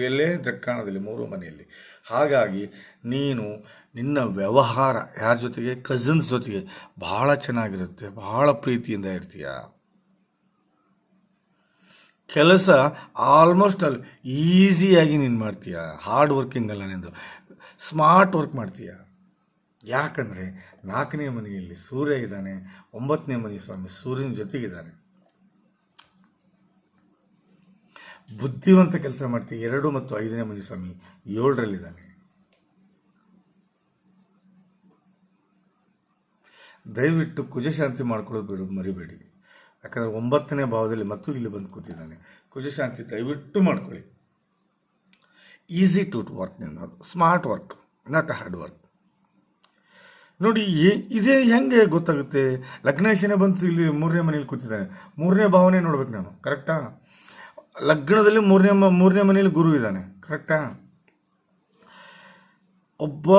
ಎಲ್ಲೇ ದ್ರಕ್ಕಾಣದಲ್ಲಿ, ಮೂರು ಮನೆಯಲ್ಲಿ. ಹಾಗಾಗಿ ನೀನು ನಿನ್ನ ವ್ಯವಹಾರ ಯಾರ ಜೊತೆಗೆ, ಕಸಿನ್ಸ್ ಜೊತೆಗೆ ಬಹಳ ಚೆನ್ನಾಗಿರುತ್ತೆ, ಬಹಳ ಪ್ರೀತಿಯಿಂದ ಇರ್ತೀಯ. ಕೆಲಸ ಆಲ್ಮೋಸ್ಟ್ ಅಲ್ಲಿ ಈಸಿಯಾಗಿ ನೀನು ಮಾಡ್ತೀಯ. ಹಾರ್ಡ್ ವರ್ಕಿಂಗ್ ಅಲ್ಲ, ನಿಂದು ಸ್ಮಾರ್ಟ್ ವರ್ಕ್ ಮಾಡ್ತೀಯ. ಯಾಕಂದರೆ 4ನೇ ಮನೆಯಲ್ಲಿ ಸೂರ್ಯ ಇದ್ದಾನೆ, 9ನೇ ಮನೆ ಸ್ವಾಮಿ ಸೂರ್ಯನ ಜೊತೆಗಿದ್ದಾನೆ. ಬುದ್ಧಿವಂತ ಕೆಲಸ ಮಾಡ್ತೀಯ. 2 ಮತ್ತು 5ನೇ ಮನೆ ಸ್ವಾಮಿ 7ರಲ್ಲಿದ್ದಾನೆ. ದಯವಿಟ್ಟು ಕುಜಶಾಂತಿ ಮಾಡ್ಕೊಳ್ಳೋದು ಮರಿಬೇಡಿ. ಯಾಕಂದರೆ 9ನೇ ಭಾವದಲ್ಲಿ ಮತ್ತು ಇಲ್ಲಿ ಬಂದು ಕೂತಿದ್ದಾನೆ. ಕುಜಶಾಂತಿ ದಯವಿಟ್ಟು ಮಾಡ್ಕೊಳ್ಳಿ. ಈಸಿ ಟು ವರ್ಕ್, ನಿನ್ನದು smart work, not hard work. ನೋಡಿ ಇದೇ ಹೆಂಗೆ ಗೊತ್ತಾಗುತ್ತೆ? ಲಗ್ನೇಶನೇ ಬಂತು ಇಲ್ಲಿ 3ನೇ ಮನೇಲಿ ಕೂತಿದ್ದಾನೆ. 3ನೇ ಭಾವನೆ ನೋಡ್ಬೇಕು ನಾನು, ಕರೆಕ್ಟಾ? ಲಗ್ನದಲ್ಲಿ 3ನೇ ಮನೆಯಲ್ಲಿ ಗುರು ಇದ್ದಾನೆ, ಕರೆಕ್ಟಾ? ಒಬ್ಬ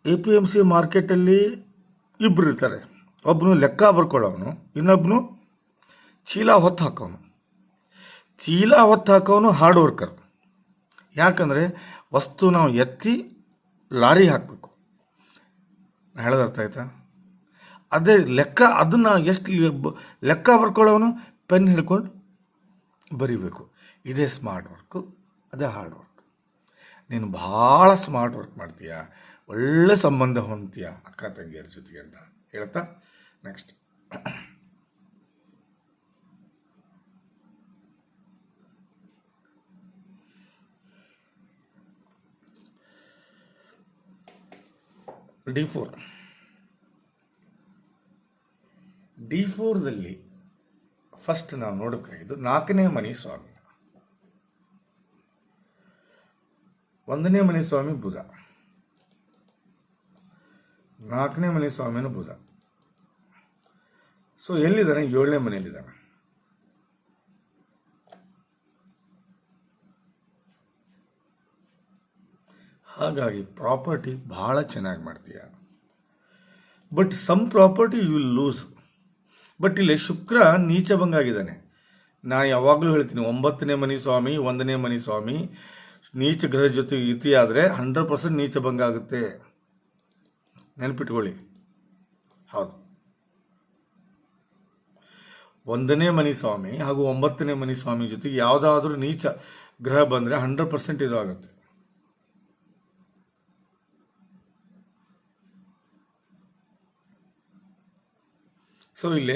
APMC ಮಾರ್ಕೆಟಲ್ಲಿ ಇಬ್ಬರು ಇರ್ತಾರೆ. ಒಬ್ಬನು ಲೆಕ್ಕ ಬರ್ಕೊಳ್ಳೋನು, ಇನ್ನೊಬ್ಬನು ಚೀಲ ಹೊತ್ತು ಹಾಕೋನು. ಚೀಲ ಹೊತ್ತು ಹಾಕೋನು ಹಾರ್ಡ್ ವರ್ಕರ್. ಯಾಕಂದರೆ ವಸ್ತು ನಾವು ಎತ್ತಿ ಲಾರಿ ಹಾಕಬೇಕು. ಹೇಳೋದು ಅರ್ಥ ಆಯ್ತಾ? ಅದೇ ಲೆಕ್ಕ, ಅದನ್ನು ಎಷ್ಟು ಲೆಕ್ಕ ಬರ್ಕೊಳ್ಳೋನು ಪೆನ್ ಹಿಡ್ಕೊಂಡು ಬರಿಬೇಕು. ಇದೇ ಸ್ಮಾರ್ಟ್ ವರ್ಕು, ಅದೇ ಹಾರ್ಡ್ ವರ್ಕ್. ನೀನು ಭಾಳ ಸ್ಮಾರ್ಟ್ ವರ್ಕ್ ಮಾಡ್ತೀಯ, ಒಳ್ಳೆ ಸಂಬಂಧ ಹೊಂದ್ತೀಯ ಅಕ್ಕ ತಂಗಿಯರ ಜೊತೆಗೆ ಅಂತ ಹೇಳ್ತಾ ನೆಕ್ಸ್ಟ್ D4ದಲ್ಲಿ ಫಸ್ಟ್ ನಾವು ನೋಡಬೇಕಾಗಿದ್ದು 4ನೇ ಮನೆ ಸ್ವಾಮಿ. 1ನೇ ಮನೆ ಸ್ವಾಮಿ ಬುಧ, 4ನೇ ಮನೆ ಸ್ವಾಮಿನೂ ಬುಧ. ಸೊ ಎಲ್ಲಿದ್ದಾನೆ? 7ನೇ ಮನೆಯಲ್ಲಿದ್ದಾನೆ. ಹಾಗಾಗಿ ಪ್ರಾಪರ್ಟಿ ಭಾಳ ಚೆನ್ನಾಗಿ ಮಾಡ್ತೀಯ. But some property you will lose. But ಇಲ್ಲಿ ಶುಕ್ರ ನೀಚಭಂಗ ಆಗಿದ್ದಾನೆ. ನಾನು ಯಾವಾಗಲೂ ಹೇಳ್ತೀನಿ, 9ನೇ ಮನೆ ಸ್ವಾಮಿ 1ನೇ ಮನೆ ಸ್ವಾಮಿ ನೀಚ ಗ್ರಹ ಜೊತೆ ಯುತಿ ಆದರೆ 100% ನೀಚಭಂಗ ಆಗುತ್ತೆ. ನೆನಪಿಟ್ಕೊಳ್ಳಿ. ಹೌದು, 1ನೇ ಮನೆ ಸ್ವಾಮಿ ಹಾಗೂ 9ನೇ ಮನೆ ಸ್ವಾಮಿ ಜೊತೆಗೆ ಯಾವುದಾದ್ರೂ ನೀಚ ಗ್ರಹ ಬಂದರೆ 100% ಇದು ಆಗುತ್ತೆ. ಸೊ ಇಲ್ಲಿ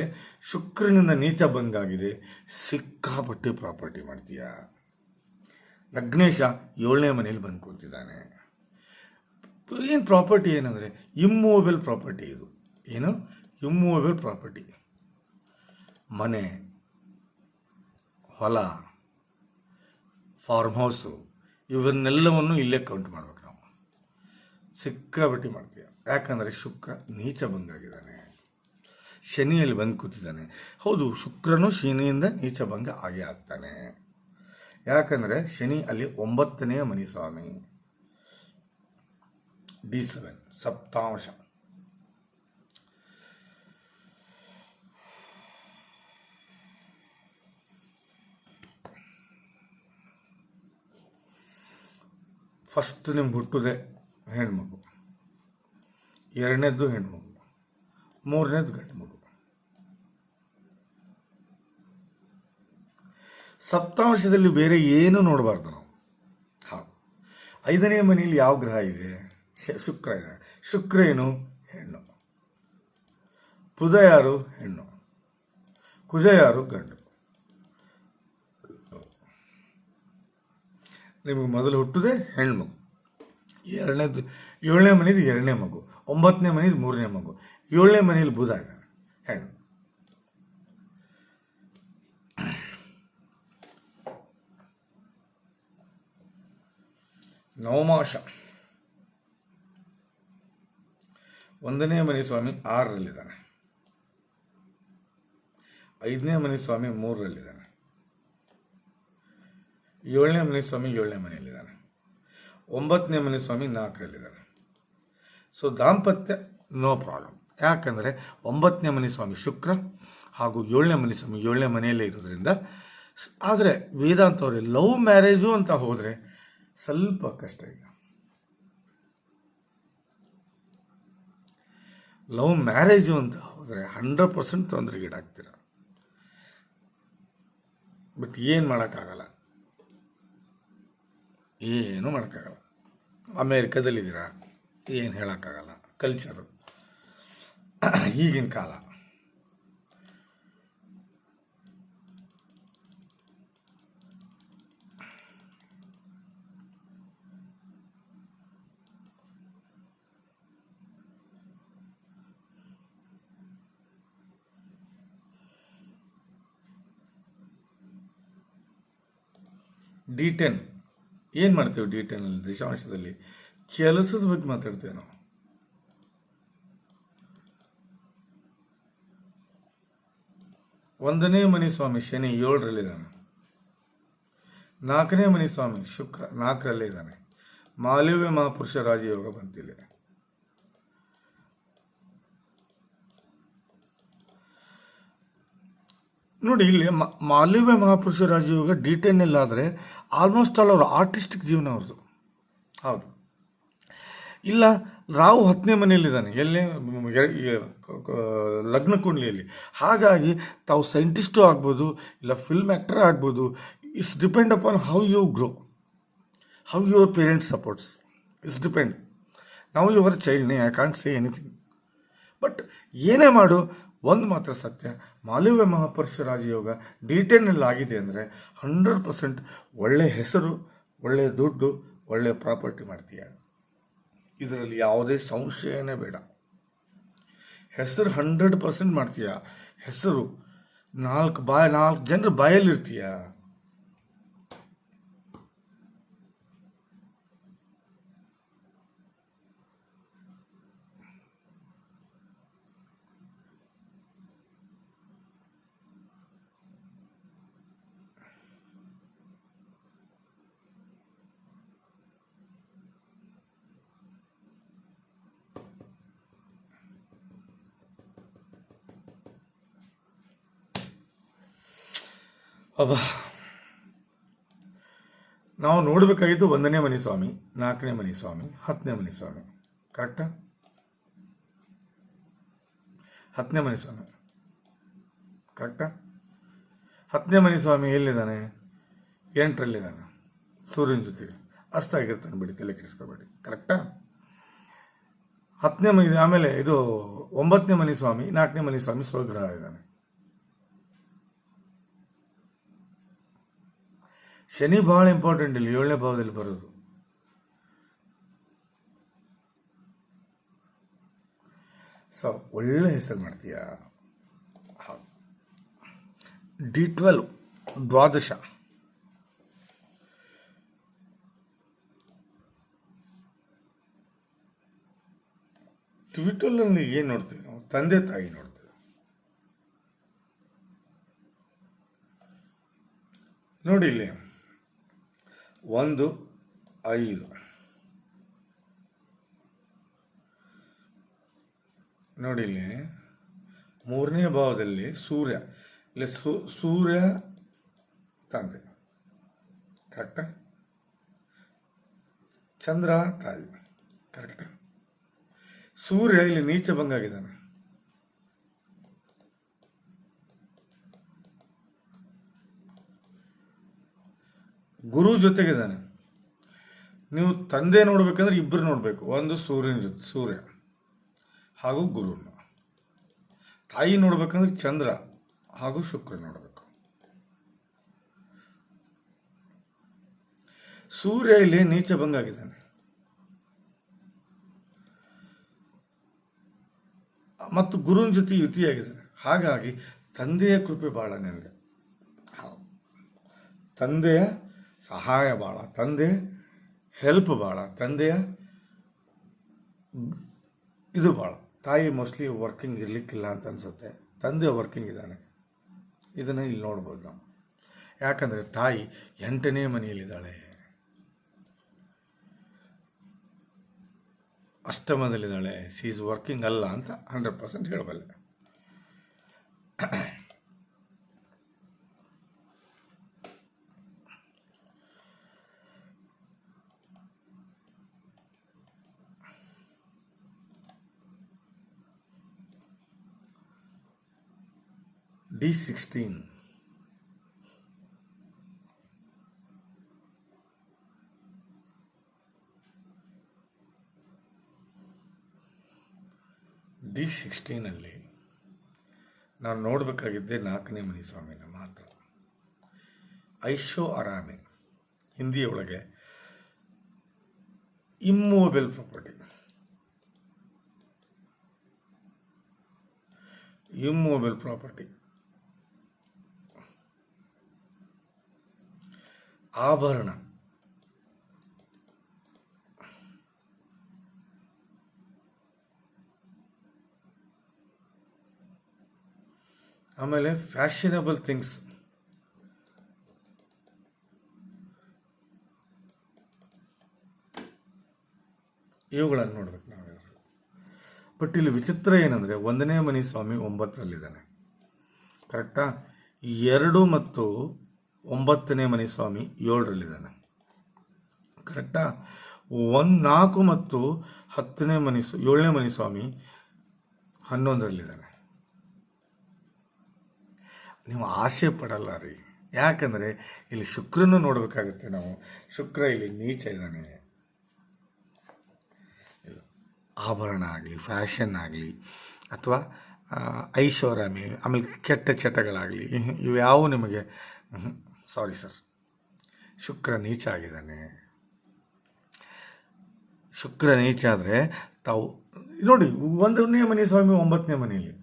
ಶುಕ್ರನಿಂದ ನೀಚ ಭಂಗ ಆಗಿದೆ, ಸಿಕ್ಕಾಪಟ್ಟೆ ಪ್ರಾಪರ್ಟಿ ಮಾಡ್ತೀಯ. ಲಗ್ನೇಶ 7ನೇ ಮನೆಯಲ್ಲಿ ಬಂದು ಕೂತಿದ್ದಾನೆ. ಏನು ಪ್ರಾಪರ್ಟಿ ಏನಂದರೆ ಇಮ್ಮೂವೇಬಲ್ ಪ್ರಾಪರ್ಟಿ. ಇದು ಏನು? Immovable property. ಮನೆ, ಹೊಲ, ಫಾರ್ಮ್ ಹೌಸು ಇವನ್ನೆಲ್ಲವನ್ನು ಇಲ್ಲೇ ಕೌಂಟ್ ಮಾಡ್ಬೇಕು ನಾವು. ಸಿಕ್ಕಾಪಟ್ಟಿ ಮಾಡ್ತೀಯ. ಯಾಕಂದರೆ ಶುಕ್ರ ನೀಚ ಭಂಗ ಆಗಿದ್ದಾನೆ, ಶನಿಯಲ್ಲಿ ಬಂದು ಕೂತಿದ್ದಾನೆ. ಹೌದು, ಶುಕ್ರನು ಶನಿಯಿಂದ ನೀಚ ಭಂಗ ಆಗೇ ಆಗ್ತಾನೆ. ಯಾಕಂದರೆ ಶನಿ ಅಲ್ಲಿ 9ನೇ ಮನೆ ಸ್ವಾಮಿ. D7 ಸಪ್ತಾಂಶ. ಫಸ್ಟ್ ನಿಮ್ಗೆ ಹುಟ್ಟುದೇ ಹೆಣ್ಮಗು, 2ನೇದ್ದು ಹೆಣ್ಮಗು, 3ನೇದ್ದು ಗಂಡು ಮಗು. ಸಪ್ತಾಂಶದಲ್ಲಿ ಬೇರೆ ಏನೂ ನೋಡಬಾರ್ದು ನಾವು. ಹೌದು, 5ನೇ ಮನೆಯಲ್ಲಿ ಯಾವ ಗ್ರಹ ಇದೆ? ಶುಕ್ರ ಇದೆ. ಶುಕ್ರ ಏನು? ಹೆಣ್ಣು. ಬುಧ ಯಾರು? ಹೆಣ್ಣು. ಕುಜ ಯಾರು? ಗಂಡು. ನಿಮಗೆ ಮೊದಲು ಹುಟ್ಟುದೇ ಹೆಣ್ಮಗು, 7ನೇ ಮನೇದು 2ನೇ ಮಗು, 9ನೇ ಮನೇದು 3ನೇ ಮಗು, 7ನೇ ಮನೆಯಲ್ಲಿ ಬುಧ ಇದ್ದಾನೆ, ಹೆಣ್ಣು. ನವಮಾಶ 1ನೇ ಮನೆ ಸ್ವಾಮಿ 6ರಲ್ಲಿದ್ದಾನೆ. 5ನೇ ಮನೆ ಸ್ವಾಮಿ 3ರಲ್ಲಿದ್ದಾನೆ. 7ನೇ ಮನೆ ಸ್ವಾಮಿ 7ನೇ ಮನೆಯಲ್ಲಿದ್ದಾನೆ. 9ನೇ ಮನೆ ಸ್ವಾಮಿ 4ರಲ್ಲಿದ್ದಾನೆ. ಸೊ ದಾಂಪತ್ಯ ನೋ ಪ್ರಾಬ್ಲಮ್. ಯಾಕಂದರೆ 9ನೇ ಮನೆ ಸ್ವಾಮಿ ಶುಕ್ರ ಹಾಗೂ 7ನೇ ಮನೆ ಸ್ವಾಮಿ 7ನೇ ಮನೆಯಲ್ಲೇ ಇರೋದ್ರಿಂದ. ಆದರೆ ವೇದಾಂತ ಅವರೇ ಲವ್ ಮ್ಯಾರೇಜು ಅಂತ ಹೋದರೆ ಸ್ವಲ್ಪ ಕಷ್ಟ ಇದೆ. ಲವ್ ಮ್ಯಾರೇಜು ಅಂತ ಹೋದರೆ 100% ತೊಂದರೆಗೀಡಾಗ್ತೀರ. ಬಟ್ ಏನು ಮಾಡೋಕ್ಕಾಗಲ್ಲ, ಏನೂ ಮಾಡೋಕ್ಕಾಗಲ್ಲ. ಅಮೇರಿಕಾದಲ್ಲಿದ್ದೀರಾ, ಏನು ಹೇಳೋಕ್ಕಾಗಲ್ಲ. ಕಲ್ಚರು ಈಗಿನ ಕಾಲ. D10 ಏನು ಮಾಡ್ತೇವೆ? D10 ಅಲ್ಲಿ ದಶಾಂಶದಲ್ಲಿ ಕೆಲಸದ ಬಗ್ಗೆ ಮಾತಾಡ್ತೇವೆ ನಾವು. ಒಂದನೇ ಮನೆ ಸ್ವಾಮಿ ಶನಿ 7ರಲ್ಲಿದ್ದಾನೆ. 4ನೇ ಮನೆ ಸ್ವಾಮಿ ಶುಕ್ರ 4ರಲ್ಲೇ ಇದ್ದಾನೆ. ಮಾಲವ್ಯ ಮಹಾಪುರುಷ ರಾಜಯೋಗ ಬಂತಿಲ್ಲ. ನೋಡಿ, ಇಲ್ಲಿ ಮಾಲವ್ಯ ಮಹಾಪುರುಷ ರಾಜಯೋಗ D10 ಆದರೆ ಆಲ್ಮೋಸ್ಟ್ ಆಲ್ ಅವ್ರ ಆರ್ಟಿಸ್ಟಿಕ್ ಜೀವನ ಅವ್ರದ್ದು. ಹೌದು. ಇಲ್ಲ, ರಾಹು 10ನೇ ಮನೆಯಲ್ಲಿದ್ದಾನೆ, ಎಲ್ಲೇ ಲಗ್ನ ಕುಂಡ್ಲಿಯಲ್ಲಿ. ಹಾಗಾಗಿ ತಾವು ಸೈಂಟಿಸ್ಟು ಆಗ್ಬೋದು, ಇಲ್ಲ ಫಿಲ್ಮ್ ಆ್ಯಕ್ಟರ್ ಆಗ್ಬೋದು. It's depend upon how you grow, how your parents supports. It's depend. ನಾವು ಯುವರ್ ಚೈಲ್ಡ್ನೇ, I can't say anything. But ಏನೇ ಮಾಡು, ಒಂದು ಮಾತ್ರ ಸತ್ಯ, ಮಾಲವ್ಯ ಮಹಾಪುರುಷ ರಾಜಯೋಗ D10 ಆಗಿದೆ ಅಂದರೆ 100% ಒಳ್ಳೆ ಹೆಸರು, ಒಳ್ಳೆ ದುಡ್ಡು, ಒಳ್ಳೆ ಪ್ರಾಪರ್ಟಿ ಮಾಡ್ತೀಯ. ಇದರಲ್ಲಿ ಯಾವುದೇ ಸಂಶಯನೇ ಬೇಡ. ಹೆಸರು 100% ಮಾಡ್ತೀಯ. ಹೆಸರು 4 ಜನರ ಬಾಯಲ್ಲಿರ್ತೀಯ. ನಾವು ನೋಡಬೇಕಾಗಿದ್ದು 1ನೇ ಮನೆ ಸ್ವಾಮಿ, 4ನೇ ಮನೆ ಸ್ವಾಮಿ, 10ನೇ ಮನೆ ಸ್ವಾಮಿ. ಕರೆಕ್ಟಾ? 10ನೇ ಮನೆ ಸ್ವಾಮಿ ಕರೆಕ್ಟಾ? 10ನೇ ಮನೆ ಸ್ವಾಮಿ ಎಲ್ಲಿದ್ದಾನೆ? 8ರಲ್ಲಿದ್ದಾನೆ, ಸೂರ್ಯನ ಜೊತೆಗೆ. ಅಷ್ಟಾಗಿರ್ತಾನೆ ಬಿಡಿ, ತಲೆ ಕೆಡಿಸ್ಕೋಬೇಡಿ. ಕರೆಕ್ಟಾ? 10ನೇ ಮನೆ. ಆಮೇಲೆ ಇದು 9ನೇ ಮನೆ ಸ್ವಾಮಿ, 4ನೇ ಮನೆ ಸ್ವಾಮಿ ಸ್ವಗ್ರಹ ಇದ್ದಾನೆ. ಶನಿ ಬಹಳ ಇಂಪಾರ್ಟೆಂಟ್ ಇಲ್ಲಿ, 7ನೇ ಭಾವದಲ್ಲಿ ಬರೋದು. ಸೊ ಒಳ್ಳೆ ಹೆಸರು ಮಾಡ್ತೀಯ. D12 ದ್ವಾದಶ. D12 ಏನು ನೋಡ್ತೀವಿ ನಾವು? ತಂದೆ ತಾಯಿ ನೋಡ್ತೀವಿ. ನೋಡಿ ಇಲ್ಲಿ 1, 5. ನೋಡಿ ಇಲ್ಲಿ 3ನೇ ಭಾವದಲ್ಲಿ ಸೂರ್ಯ. ಇಲ್ಲಿ ಸೂರ್ಯ ತಂದೆ. ಕರೆಕ್ಟಾ? ಚಂದ್ರ ತಾಯಿ. ಕರೆಕ್ಟಾ? ಸೂರ್ಯ ಇಲ್ಲಿ ನೀಚ ಭಂಗ ಆಗಿದ್ದಾನೆ. ಗುರು ಜೊತೆಗಿದ್ದಾನೆ. ನೀವು ತಂದೆ ನೋಡ್ಬೇಕಂದ್ರೆ ಇಬ್ಬರು ನೋಡಬೇಕು. ಒಂದು ಸೂರ್ಯನ ಜೊತೆ ಸೂರ್ಯ ಹಾಗೂ ಗುರುನ. ತಾಯಿ ನೋಡ್ಬೇಕಂದ್ರೆ ಚಂದ್ರ ಹಾಗೂ ಶುಕ್ರ ನೋಡಬೇಕು. ಸೂರ್ಯ ಇಲ್ಲಿ ನೀಚ ಭಂಗ ಆಗಿದ್ದಾನೆ. ಮತ್ತು ಗುರುವಿನ ಜೊತೆ ಯುತಿಯಾಗಿದ್ದಾನೆ. ಹಾಗಾಗಿ ತಂದೆಯ ಕೃಪೆ ಭಾಳ ನನಗೆ. ತಂದೆಯ ಸಹಾಯ ಭಾಳ. ತಂದೆ ಹೆಲ್ಪ್ ಭಾಳ, ತಂದೆಯ ಇದು ಭಾಳ. ತಾಯಿ ಮೋಸ್ಟ್ಲಿ ವರ್ಕಿಂಗ್ ಇರಲಿಕ್ಕಿಲ್ಲ ಅಂತ ಅನಿಸುತ್ತೆ, ತಂದೆ ವರ್ಕಿಂಗ್ ಇದ್ದಾನೆ. ಇದನ್ನು ಇಲ್ಲಿ ನೋಡ್ಬೋದು ನಾವು. ಯಾಕಂದರೆ ತಾಯಿ 8ನೇ ಮನೆಯಲ್ಲಿದ್ದಾಳೆ, ಅಷ್ಟಮದಲ್ಲಿದ್ದಾಳೆ. ಸಿ ಈಸ್ ವರ್ಕಿಂಗ್ ಅಲ್ಲ ಅಂತ 100% ಹೇಳಬಲ್ಲೆ. D16 D16 ನಾನು ನೋಡಬೇಕಾಗಿದ್ದೆ 4ನೇ ಮನೆ ಸ್ವಾಮಿನ ಮಾತ್ರ. ಐಶೋ ಆರಾಮಿ, ಹಿಂದಿಯೊಳಗೆ ಇಮ್ಮೂವೇಬಲ್ ಪ್ರಾಪರ್ಟಿ, ಇಮ್ಮೂವೇಬಲ್ ಪ್ರಾಪರ್ಟಿ, ಆಭರಣ, ಆಮೇಲೆ ಫ್ಯಾಷನಬಲ್ ಥಿಂಗ್ಸ್, ಇವುಗಳನ್ನು ನೋಡ್ಬೇಕು ನಾವು. ಬಟ್ ಇಲ್ಲಿ ವಿಚಿತ್ರ ಏನಂದರೆ 1ನೇ ಮನೆ ಸ್ವಾಮಿ 9ರಲ್ಲಿದ್ದಾನೆ, ಕರೆಕ್ಟಾ? 2 ಮತ್ತು 9ನೇ ಮನೆ ಸ್ವಾಮಿ 7ರಲ್ಲಿದ್ದಾನೆ, ಕರೆಕ್ಟಾ? 4 ಮತ್ತು 7ನೇ ಮನೆ ಸ್ವಾಮಿ 11ರಲ್ಲಿದ್ದಾನೆ. ನೀವು ಆಸೆ ಪಡಲ್ಲ ರೀ, ಯಾಕಂದರೆ ಇಲ್ಲಿ ಶುಕ್ರನ್ನು ನೋಡಬೇಕಾಗುತ್ತೆ ನಾವು. ಶುಕ್ರ ಇಲ್ಲಿ ನೀಚ ಇದ್ದಾನೆ. ಆಭರಣ ಆಗಲಿ, ಫ್ಯಾಷನ್ ಆಗಲಿ, ಅಥವಾ ಐಷಾರಾಮಿ, ಆಮೇಲೆ ಕೆಟ್ಟ ಚಟಗಳಾಗಲಿ, ಇವ್ಯಾವು ನಿಮಗೆ ಸಾರಿ ಸರ್, ಶುಕ್ರ ನೀಚ ಆಗಿದ್ದಾನೆ. ಶುಕ್ರ ನೀಚ ಆದರೆ ತಾವು ನೋಡಿ, 1ನೇ ಮನೆ ಸ್ವಾಮಿ 9ನೇ ಮನೆಯಲ್ಲಿ,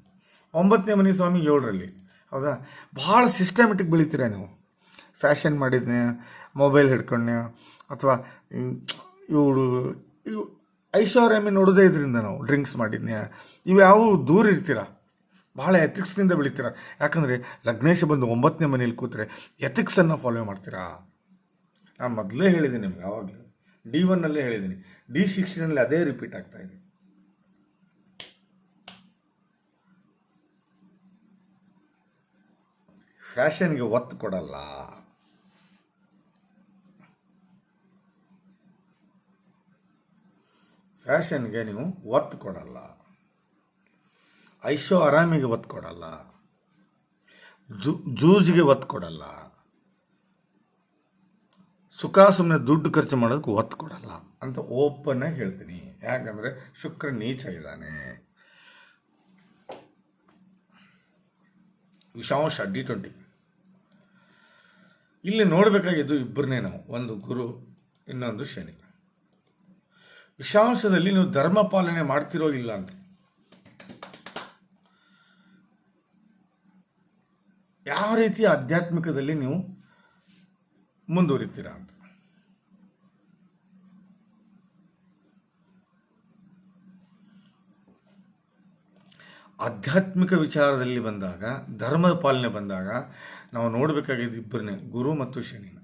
9ನೇ ಮನೆ ಸ್ವಾಮಿ 7ರಲ್ಲಿ, ಹೌದಾ? ಭಾಳ ಸಿಸ್ಟಮೆಟಿಕ್ ಬೆಳಿತೀರ ನೀವು. ಫ್ಯಾಷನ್ ಮಾಡಿದ್ನೆ, ಮೊಬೈಲ್ ಹಿಡ್ಕೊಂಡೆ, ಅಥವಾ ಇವು ಐಷಾರಾಮಿ ನೋಡೋದೇ ಇದರಿಂದ ನಾವು ಡ್ರಿಂಕ್ಸ್ ಮಾಡಿದ್ನೆ, ಇವು ಯಾವ ದೂರ ಇರ್ತೀರ, ಭಾಳ ಎಥಿಕ್ಸ್ನಿಂದ ಬೆಳಿತೀರ. ಯಾಕಂದರೆ ಲಗ್ನೇಶ ಬಂದು 9ನೇ ಮನೇಲಿ ಕೂತ್ರೆ ಎಥಿಕ್ಸನ್ನು ಫಾಲೋ ಮಾಡ್ತೀರಾ. ನಾನು ಮೊದಲೇ ಹೇಳಿದ್ದೀನಿ ನಿಮ್ಗೆ, ಆವಾಗಲೇ D1ನಲ್ಲೇ ಹೇಳಿದ್ದೀನಿ, D16ನಲ್ಲಿ ಅದೇ ರಿಪೀಟ್ ಆಗ್ತಾ ಇದೆ. ಫ್ಯಾಷನ್ಗೆ ಒತ್ತು ಕೊಡಲ್ಲ. ಫ್ಯಾಷನ್ಗೆ ನೀವು ಒತ್ತು ಕೊಡಲ್ಲ, ಐಶೋ ಆರಾಮಿಗೆ ಒತ್ತು ಕೊಡಲ್ಲ, ಜೂಜಿಗೆ ಒತ್ತು ಕೊಡಲ್ಲ, ಸುಖ ಸುಮ್ಮನೆ ದುಡ್ಡು ಖರ್ಚು ಮಾಡೋದಕ್ಕೆ ಒತ್ತು ಕೊಡಲ್ಲ ಅಂತ ಓಪನ್ ಆಗಿ ಹೇಳ್ತೀನಿ. ಯಾಕಂದರೆ ಶುಕ್ರ ನೀಚ ಇದ್ದಾನೆ. ವಿಷಾಂಶ D20 ಇಲ್ಲಿ ನೋಡಬೇಕಾಗಿದ್ದು ಇಬ್ಬರನ್ನೇ ನಾವು, ಒಂದು ಗುರು, ಇನ್ನೊಂದು ಶನಿ. ವಿಷಾಂಶದಲ್ಲಿ ನೀವು ಧರ್ಮ ಪಾಲನೆ ಮಾಡ್ತಿರೋ ಇಲ್ಲ ಅಂತ, ಯಾವ ರೀತಿ ಆಧ್ಯಾತ್ಮಿಕದಲ್ಲಿ ನೀವು ಮುಂದುವರಿತೀರಾ ಅಂತ. ಆಧ್ಯಾತ್ಮಿಕ ವಿಚಾರದಲ್ಲಿ ಬಂದಾಗ, ಧರ್ಮದ ಪಾಲನೆ ಬಂದಾಗ ನಾವು ನೋಡಬೇಕಾಗಿದ್ದು ಇಬ್ಬರನ್ನೇ, ಗುರು ಮತ್ತು ಶನಿನ.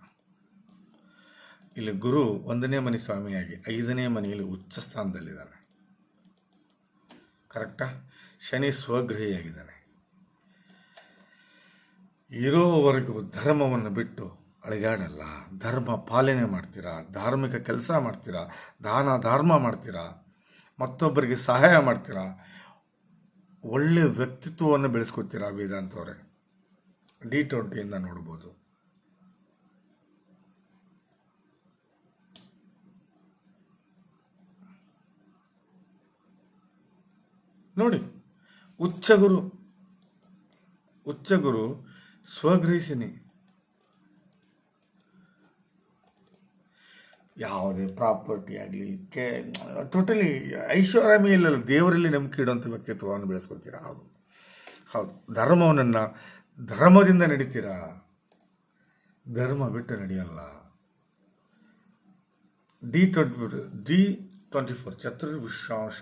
ಇಲ್ಲಿ ಗುರು 1ನೇ ಮನೆ ಸ್ವಾಮಿಯಾಗಿ 5ನೇ ಮನೆಯಲ್ಲಿ ಉಚ್ಚ ಸ್ಥಾನದಲ್ಲಿದ್ದಾನೆ, ಕರೆಕ್ಟಾ? ಶನಿ ಸ್ವಗೃಹಿಯಾಗಿದ್ದಾನೆ. ಇರೋವರೆಗೂ ಧರ್ಮವನ್ನು ಬಿಟ್ಟು ಅಳಿಗಾಡಲ್ಲ, ಧರ್ಮ ಪಾಲನೆ ಮಾಡ್ತೀರಾ, ಧಾರ್ಮಿಕ ಕೆಲಸ ಮಾಡ್ತೀರಾ, ದಾನ ಧರ್ಮ ಮಾಡ್ತೀರಾ, ಮತ್ತೊಬ್ಬರಿಗೆ ಸಹಾಯ ಮಾಡ್ತೀರಾ, ಒಳ್ಳೆಯ ವ್ಯಕ್ತಿತ್ವವನ್ನು ಬೆಳೆಸ್ಕೊತೀರಾ. ವೇದಾಂತವರೇ D20 ನೋಡ್ಬೋದು. ನೋಡಿ, ಉಚ್ಚಗುರು ಸ್ವಗೃಹಿಸಿನಿ. ಯಾವುದೇ ಪ್ರಾಪರ್ಟಿ ಆಗಲಿ, ಟೋಟಲಿ ಐಷಾರಾಮಿ ಇಲ್ಲಲ್ಲ, ದೇವರಲ್ಲಿ ನಂಬಿಕೆ ಇಡುವಂಥ ವ್ಯಕ್ತಿತ್ವವನ್ನು ಬೆಳೆಸ್ಕೊತೀರಾ. ಹೌದು ಹೌದು, ಧರ್ಮದಿಂದ ನಡೀತೀರಾ, ಧರ್ಮ ಬಿಟ್ಟು ನಡೆಯಲ್ಲ. D24 ಚತುರ್ವಿಶ್ರಾಂಶ.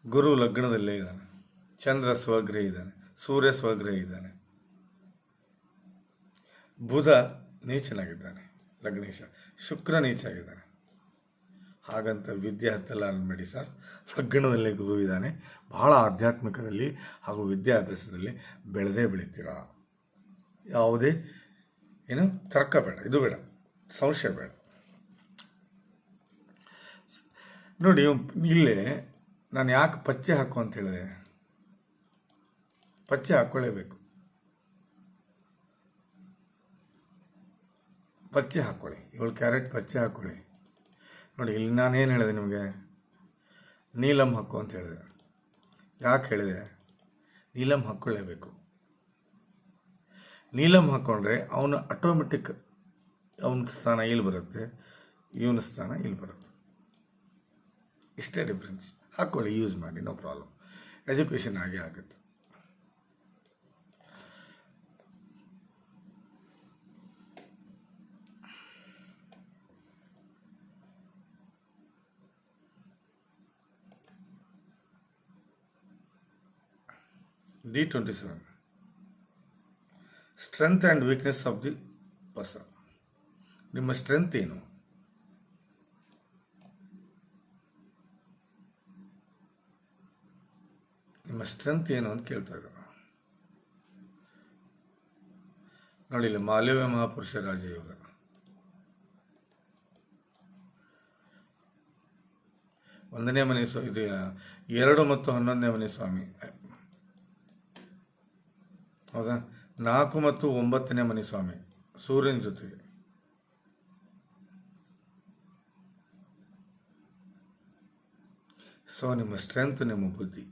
ಗುರು ಲಗ್ನದಲ್ಲೇ ಇದ್ದಾನೆ, ಚಂದ್ರ ಸ್ವಗ್ರಹ ಇದ್ದಾನೆ, ಸೂರ್ಯ ಸ್ವಗ್ರಹ ಇದ್ದಾನೆ, ಬುಧ ನೀಚನಾಗಿದ್ದಾನೆ, ಲಗ್ನೇಶ, ಶುಕ್ರ ನೀಚಾಗಿದ್ದಾನೆ. ಹಾಗಂತ ವಿದ್ಯೆ ಹತ್ತಲ್ಲ ಅನ್ಬೇಡಿ ಸರ್. ಲಗ್ನದಲ್ಲಿ ಗುರು ಇದ್ದಾನೆ. ಬಹಳ ಆಧ್ಯಾತ್ಮಿಕದಲ್ಲಿ ಹಾಗೂ ವಿದ್ಯಾಭ್ಯಾಸದಲ್ಲಿ ಬೆಳೆದೇ ಬೆಳಿತೀರಾ. ಯಾವುದೇ ತರ್ಕ ಬೇಡ, ಇದು ಬೇಡ, ಸಂಶಯ ಬೇಡ. ನೋಡಿ, ಇಲ್ಲೇ ನಾನು ಯಾಕೆ ಪಚ್ಚೆ ಹಾಕು ಅಂತ ಹೇಳಿದೆ? ಪಚ್ಚೆ ಹಾಕ್ಕೊಳ್ಳೇಬೇಕು. ಪಚ್ಚೆ ಹಾಕ್ಕೊಳ್ಳಿ, 7 ಕ್ಯಾರೆಟ್ ಪಚ್ಚೆ ಹಾಕ್ಕೊಳ್ಳಿ. ನೋಡಿ, ಇಲ್ಲಿ ನಾನೇನು ಹೇಳಿದೆ ನಿಮಗೆ? ನೀಲಮ್ ಹಾಕು ಅಂತ ಹೇಳಿದೆ. ಯಾಕೆ ಹೇಳಿದೆ? ನೀಲಮ್ ಹಾಕ್ಕೊಳ್ಳೇಬೇಕು. ನೀಲಮ್ ಹಾಕ್ಕೊಂಡ್ರೆ ಅವನು ಆಟೋಮೆಟಿಕ್ ಅವನ ಸ್ಥಾನ ಇಲ್ಲಿ ಬರುತ್ತೆ, ಇವನ ಸ್ಥಾನ ಇಲ್ಲಿ ಬರುತ್ತೆ. ಇಷ್ಟೇ ಡಿಫ್ರೆನ್ಸ್. ಹಾಕ್ಕೊಳ್ಳಿ, ಯೂಸ್ ಮಾಡಿ, ನೋ ಪ್ರಾಬ್ಲಮ್. ಎಜುಕೇಷನ್ ಆಗೇ ಆಗುತ್ತೆ. D27 strength and weakness of the person. ನಿಮ್ಮ ಸ್ಟ್ರೆಂತ್ ಏನು? ನಿಮ್ಮ ಸ್ಟ್ರೆಂತ್ ಏನು ಅಂತ ಕೇಳ್ತಾ ಇದ್ದಾರೆ. ನೋಡಿ, ಇಲ್ಲಿ ಮಾಲವ್ಯ ಮಹಾಪುರುಷ ರಾಜಯೋಗ, ಒಂದನೇ ಮನೆ ಇದು 2 ಮತ್ತು 11ನೇ ಮನೆ ಸ್ವಾಮಿ. ಹೌದಾ? 4 ಮತ್ತು 9ನೇ ಮನೆ ಸ್ವಾಮಿ ಸೂರ್ಯನ ಜೊತೆಗೆ. ಸೊ ನಿಮ್ಮ ಸ್ಟ್ರೆಂತ್, ನಿಮ್ಮ ಬುದ್ಧಿ,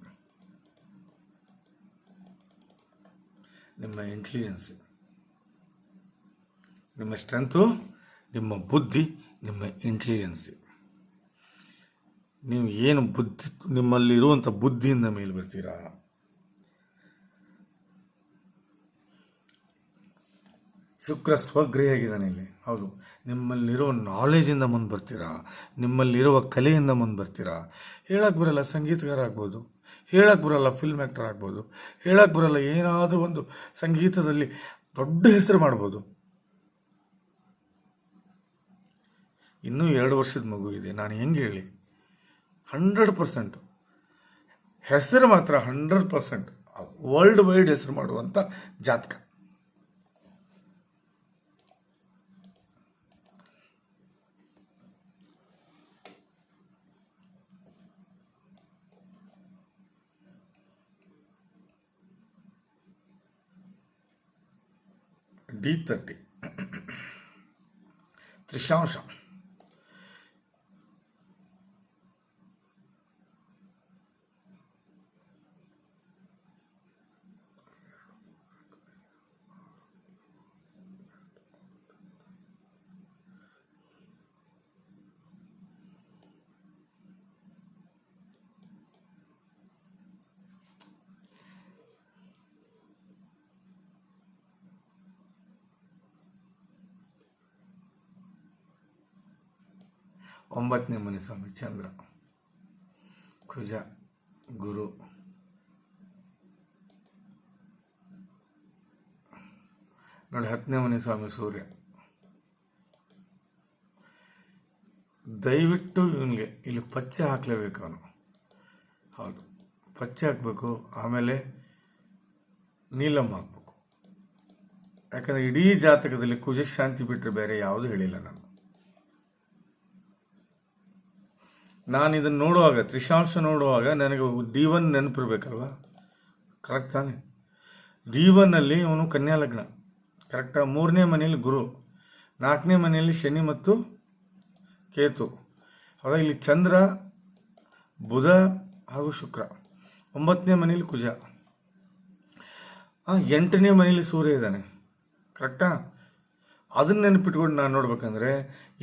ನಿಮ್ಮ ಇಂಟೆಲಿಜೆನ್ಸ್. ನಿಮ್ಮ ಸ್ಟ್ರೆಂತು, ನಿಮ್ಮ ಬುದ್ಧಿ, ನಿಮ್ಮ ಇಂಟೆಲಿಜೆನ್ಸಿ. ನೀವು ಏನು ಬುದ್ಧಿ, ನಿಮ್ಮಲ್ಲಿರುವಂಥ ಬುದ್ಧಿಯಿಂದ ಮೇಲೆ ಬರ್ತೀರಾ. ಶುಕ್ರ ಸ್ವಗ್ರಹಿಯಾಗಿದ್ದಾನೆ ಇಲ್ಲಿ. ಹೌದು, ನಿಮ್ಮಲ್ಲಿರುವ ನಾಲೆಜಿಂದ ಮುಂದೆ ಬರ್ತೀರಾ, ನಿಮ್ಮಲ್ಲಿರುವ ಕಲೆಯಿಂದ ಮುಂದೆ ಬರ್ತೀರಾ. ಹೇಳಕ್ಕೆ ಬರಲ್ಲ ಸಂಗೀತಗಾರ ಆಗ್ಬೋದು, ಹೇಳಕ್ಕೆ ಬರಲ್ಲ ಫಿಲ್ಮ್ ಆ್ಯಕ್ಟರ್ ಆಗ್ಬೋದು, ಹೇಳಕ್ಕೆ ಬರಲ್ಲ ಏನಾದರೂ ಒಂದು ಸಂಗೀತದಲ್ಲಿ ದೊಡ್ಡ ಹೆಸರು ಮಾಡ್ಬೋದು. ಇನ್ನೂ 2 ವರ್ಷದ ಮಗು ಇದೆ, ನಾನು ಹೆಂಗೆ ಹೇಳಿ? 100% ಹೆಸರು ಮಾತ್ರ 100% ವರ್ಲ್ಡ್ ವೈಡ್ ಹೆಸರು ಮಾಡುವಂಥ ಜಾತಕ. D30 ತ್ರಿಶಾಂಶ. ಒಂಬತ್ತನೇ ಮನೆ ಸ್ವಾಮಿ ಚಂದ್ರ, ಕುಜ, ಗುರು, ನೋಡಿ 10ನೇ ಮನೆ ಸ್ವಾಮಿ ಸೂರ್ಯ. ದಯವಿಟ್ಟು ಇವನಿಗೆ ಇಲ್ಲಿ ಪಚ್ಚೆ ಹಾಕಲೇಬೇಕು ಅವನು. ಹೌದು, ಪಚ್ಚೆ ಹಾಕಬೇಕು. ಆಮೇಲೆ ನೀಲಮ್ ಹಾಕಬೇಕು. ಯಾಕಂದರೆ ಇಡೀ ಜಾತಕದಲ್ಲಿ ಕುಜ ಶಾಂತಿ ಬಿಟ್ಟರೆ ಬೇರೆ ಯಾವುದು ಹೇಳಿಲ್ಲ ನಾನು ಇದನ್ನು ನೋಡುವಾಗ, ತ್ರಿಶಾಂಶ ನೋಡುವಾಗ ನನಗೆ D1 ನೆನಪಿರ್ಬೇಕಲ್ವ? ಕರೆಕ್ಟ್ ತಾನೆ? D1ಅಲ್ಲಿ ಅವನು ಕನ್ಯಾ ಲಗ್ನ, ಕರೆಕ್ಟಾ? 3ನೇ ಮನೆಯಲ್ಲಿ ಗುರು, 4ನೇ ಮನೆಯಲ್ಲಿ ಶನಿ ಮತ್ತು ಕೇತು. ಹೌದಾ? ಇಲ್ಲಿ ಚಂದ್ರ, ಬುಧ ಹಾಗೂ ಶುಕ್ರ. 9ನೇ ಮನೆಯಲ್ಲಿ ಕುಜ, 8ನೇ ಮನೆಯಲ್ಲಿ ಸೂರ್ಯ ಇದ್ದಾನೆ, ಕರೆಕ್ಟಾ? ಅದನ್ನ ನೆನಪಿಟ್ಕೊಂಡು ನಾನು ನೋಡ್ಬೇಕಂದ್ರೆ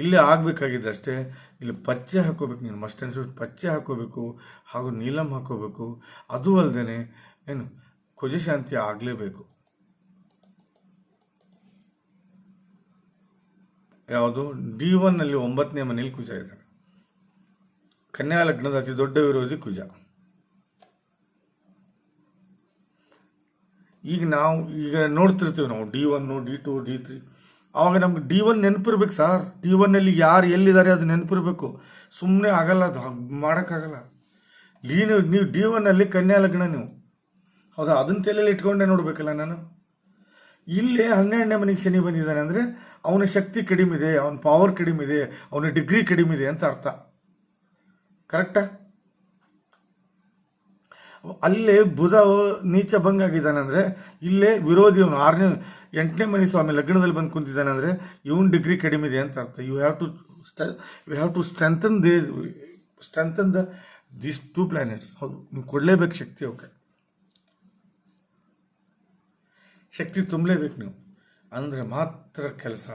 ಇಲ್ಲಿ ಆಗಬೇಕಾಗಿದ್ದಷ್ಟೇ, ಇಲ್ಲಿ ಪಚ್ಚೆ ಹಾಕೋಬೇಕು, ನೀನು ಮಸ್ಟ್ ಆ್ಯಂಡ್ ಶುಡ್ ಪಚ್ಚೆ ಹಾಕೋಬೇಕು, ಹಾಗೂ ನೀಲಂ ಹಾಕೋಬೇಕು. ಅದು ಅಲ್ಲದೆ ಏನು ಕುಜಶಾಂತಿ ಆಗಲೇಬೇಕು. ಯಾವುದು D1ನಲ್ಲಿ 9ನೇ ಮನೆಯಲ್ಲಿ ಕುಜ ಇದ್ದಾನೆ. ಕನ್ಯಾ ಲಗ್ನದ ಅತಿ ದೊಡ್ಡ ವಿರೋಧಿ ಕುಜ. ಈಗ ನೋಡ್ತಿರ್ತೀವಿ ನಾವು D1, D2, D3. ಆವಾಗ ನಮ್ಗೆ D1 ನೆನಪಿರ್ಬೇಕು ಸರ್. D1ನಲ್ಲಿ ಯಾರು ಎಲ್ಲಿದ್ದಾರೆ ಅದು ನೆನಪಿರ್ಬೇಕು. ಸುಮ್ಮನೆ ಆಗಲ್ಲ, ಅದು ಮಾಡೋಕ್ಕಾಗಲ್ಲ. ನೀವು D1ನಲ್ಲಿ ಕನ್ಯಾ ಲಗ್ನ ನೀವು, ಹೌದಾ? ಅದನ್ನ ತಲೆಯಲ್ಲಿ ಇಟ್ಕೊಂಡೆ ನೋಡ್ಬೇಕಲ್ಲ ನಾನು. ಇಲ್ಲೇ 12ನೇ ಮನೆಗೆ ಶನಿ ಬಂದಿದ್ದಾನೆ ಅಂದರೆ ಅವನ ಶಕ್ತಿ ಕಡಿಮೆ ಇದೆ, ಅವನ ಪವರ್ ಕಡಿಮೆ ಇದೆ, ಅವನ ಡಿಗ್ರಿ ಕಡಿಮೆ ಇದೆ ಅಂತ ಅರ್ಥ. ಕರೆಕ್ಟಾ? ಅಲ್ಲೇ ಬುಧ ನೀಚ ಭಂಗ ಆಗಿದ್ದಾನೆ ಅಂದರೆ ಇಲ್ಲೇ ವಿರೋಧಿ ಅವನು 8ನೇ ಮನೆ ಸ್ವಾಮಿ ಲಗ್ನದಲ್ಲಿ ಬಂದು ಕುಂತಿದ್ದಾನೆ ಅಂದರೆ ಇವನ್ ಡಿಗ್ರಿ ಕಡಿಮೆ ಇದೆ ಅಂತ ಅರ್ಥ. You have to strengthen these 2 planets. ಹೌದು, ನೀವು ಕೊಡಲೇಬೇಕು ಶಕ್ತಿ. ಓಕೆ, ಶಕ್ತಿ ತುಂಬಲೇಬೇಕು ನೀವು, ಅಂದರೆ ಮಾತ್ರ ಕೆಲಸ.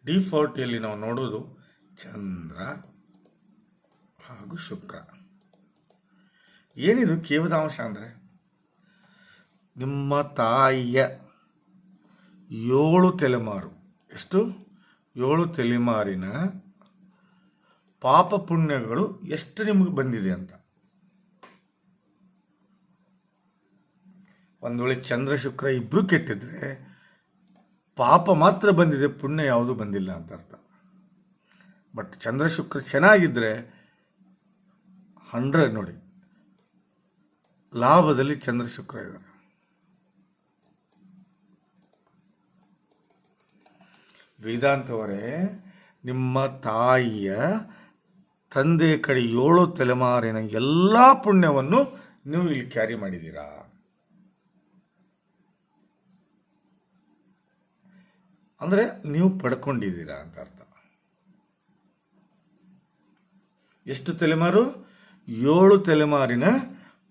D40ಯಲ್ಲಿ ನಾವು ನೋಡೋದು ಚಂದ್ರ ಹಾಗೂ ಶುಕ್ರ. ಏನಿದು ಕೇವದಾಂಶ ಅಂದರೆ ನಿಮ್ಮ ತಾಯಿಯ 7 ತಲೆಮಾರು, ಎಷ್ಟು 7 ತಲೆಮಾರಿನ ಪಾಪ ಪುಣ್ಯಗಳು ಎಷ್ಟು ನಿಮಗೆ ಬಂದಿದೆ ಅಂತ. ಒಂದು ವೇಳೆ ಚಂದ್ರ ಶುಕ್ರ ಇಬ್ಬರು ಕೆಟ್ಟಿದ್ರೆ ಪಾಪ ಮಾತ್ರ ಬಂದಿದೆ, ಪುಣ್ಯ ಯಾವುದು ಬಂದಿಲ್ಲ ಅಂತ ಅರ್ಥ. ಬಟ್ ಚಂದ್ರ ಶುಕ್ರ ಚೆನ್ನಾಗಿದ್ದರೆ 100 ನೋಡಿ, ಲಾಭದಲ್ಲಿ ಚಂದ್ರ ಶುಕ್ರ ಇದ್ದಾರೆ. ವೇದಾಂತವರೇ, ನಿಮ್ಮ ತಾಯಿಯ ತಂದೆ ಕಡೆ 7 ತಲೆಮಾರಿನ ಎಲ್ಲ ಪುಣ್ಯವನ್ನು ನೀವು ಇಲ್ಲಿ ಕ್ಯಾರಿ ಮಾಡಿದ್ದೀರಾ. ಅಂದರೆ ನೀವು ಪಡ್ಕೊಂಡಿದ್ದೀರಾ ಅಂತ ಅರ್ಥ. ಎಷ್ಟು ತಲೆಮಾರು? 7 ತಲೆಮಾರಿನ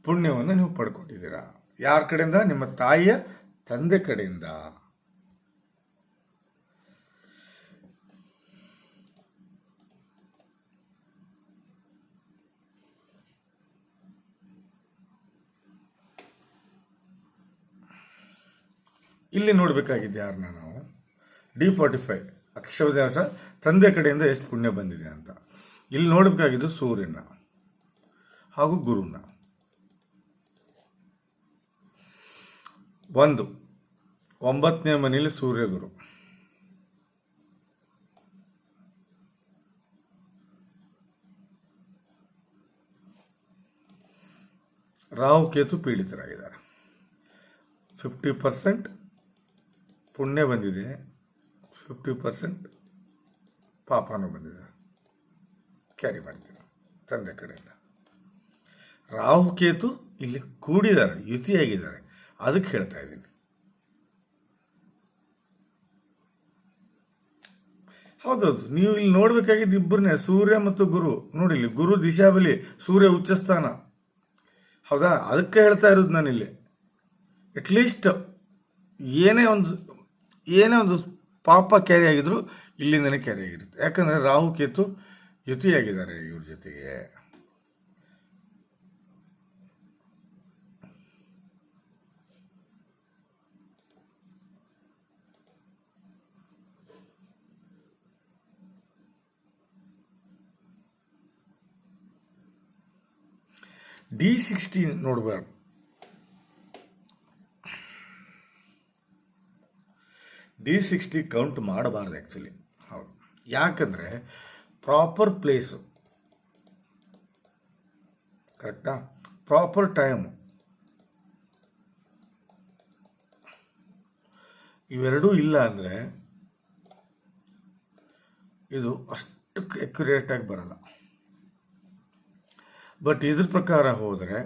ಪುಣ್ಯವನ್ನು ನೀವು ಪಡ್ಕೊಂಡಿದ್ದೀರಾ. ಯಾರ ಕಡೆಯಿಂದ? ನಿಮ್ಮ ತಾಯಿಯ ತಂದೆ ಕಡೆಯಿಂದ. ಇಲ್ಲಿ ನೋಡಬೇಕಾಗಿದೆ ಯಾರನ್ನ ನಾವು, D45 ಅಕ್ಷರದಾಸ ತಂದೆ ಕಡೆಯಿಂದ ಎಷ್ಟು ಪುಣ್ಯ ಬಂದಿದೆ ಅಂತ. ಇಲ್ಲಿ ನೋಡಬೇಕಾಗಿದ್ದು ಸೂರ್ಯನ ಹಾಗೂ ಗುರುನ. 9ನೇ ಮನೆಯಲ್ಲಿ ಸೂರ್ಯ ಗುರು, ರಾಹು ಕೇತು ಪೀಡಿತರಾಗಿದ್ದಾರೆ. 50% ಪುಣ್ಯ ಬಂದಿದೆ, 50% ಪಾಪನೂ ಬಂದಿದೆ, ಕ್ಯಾರಿ ಮಾಡ್ತೀವಿ ತಂದೆ ಕಡೆಯಿಂದ. ರಾಹುಕೇತು ಇಲ್ಲಿ ಕೂಡಿದ್ದಾರೆ, ಯುತಿಯಾಗಿದ್ದಾರೆ, ಅದಕ್ಕೆ ಹೇಳ್ತಾ ಇದ್ದೀನಿ. ಹೌದೌದು, ನೀವು ಇಲ್ಲಿ ನೋಡ್ಬೇಕಾಗಿದ್ದು ಇಬ್ಬರನ್ನೇ, ಸೂರ್ಯ ಮತ್ತು ಗುರು. ನೋಡಿ, ಇಲ್ಲಿ ಗುರು ದಿಶಾಬಲಿ, ಸೂರ್ಯ ಉಚ್ಚಸ್ಥಾನ. ಹೌದಾ? ಅದಕ್ಕೆ ಹೇಳ್ತಾ ಇರೋದು ನಾನಿಲ್ಲಿ. ಅಟ್ಲೀಸ್ಟ್ ಏನೇ ಒಂದು ಪಾಪ ಕ್ಯಾರಿ ಆಗಿದ್ರು ಇಲ್ಲಿಂದನೇ ಕ್ಯಾರಿ ಆಗಿರುತ್ತೆ. ಯಾಕಂದರೆ ರಾಹು ಕೇತು ಯುತಿಯಾಗಿದ್ದಾರೆ ಇವ್ರ ಜೊತೆಗೆ. D60 ನೋಡಬಾರ್ದು. D60 ಕೌಂಟ್ ಮಾಡಬಾರ್ದು ಆ್ಯಕ್ಚುಲಿ. ಹೌದು, ಯಾಕಂದರೆ ಪ್ರಾಪರ್ ಪ್ಲೇಸು, ಕರೆಕ್ಟಾ? ಪ್ರಾಪರ್ ಟೈಮು, ಇವೆರಡೂ ಇಲ್ಲ ಅಂದರೆ ಇದು ಅಷ್ಟು ಅಕ್ಯುರೇಟಾಗಿ ಬರಲ್ಲ. ಬಟ್ ಇದ್ರ ಪ್ರಕಾರ ಹೋದರೆ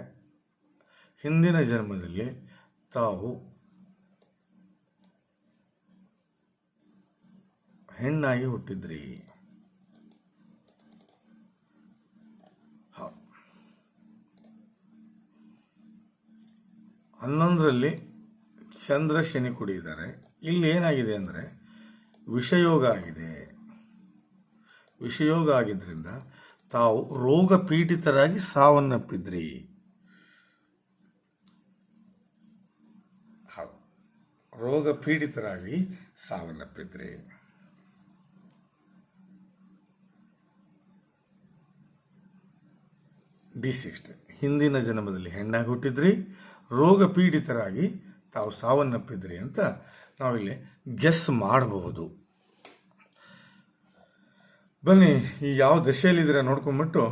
ಹಿಂದಿನ ಜನ್ಮದಲ್ಲಿ ತಾವು ಹೆಣ್ಣಾಗಿ ಹುಟ್ಟಿದ್ರಿ. 11ರಲ್ಲಿ ಚಂದ್ರ ಶನಿ ಕುಡಿಯಿದ್ದಾರೆ. ಇಲ್ಲಿ ಏನಾಗಿದೆ ಅಂದರೆ ವಿಷಯೋಗ ಆಗಿದೆ. ವಿಷಯೋಗ ಆಗಿದ್ದರಿಂದ ತಾವು ರೋಗ ಪೀಡಿತರಾಗಿ ಸಾವನ್ನಪ್ಪಿದ್ರಿ. ರೋಗ ಪೀಡಿತರಾಗಿ ಸಾವನ್ನಪ್ಪಿದ್ರಿ. D6 ಹಿಂದಿನ ಜನ್ಮದಲ್ಲಿ ಹೆಣ್ಣಾಗಿ ಹುಟ್ಟಿದ್ರಿ, ರೋಗ ಪೀಡಿತರಾಗಿ ತಾವು ಸಾವನ್ನಪ್ಪಿದ್ರಿ ಅಂತ ನಾವಿಲ್ಲಿ ಗೆಸ್ ಮಾಡಬಹುದು. ಬನ್ನಿ, ಈ ಯಾವ ದಶೆಯಲ್ಲಿದ್ದೀರಾ ನೋಡ್ಕೊಂಡ್ಬಿಟ್ಟು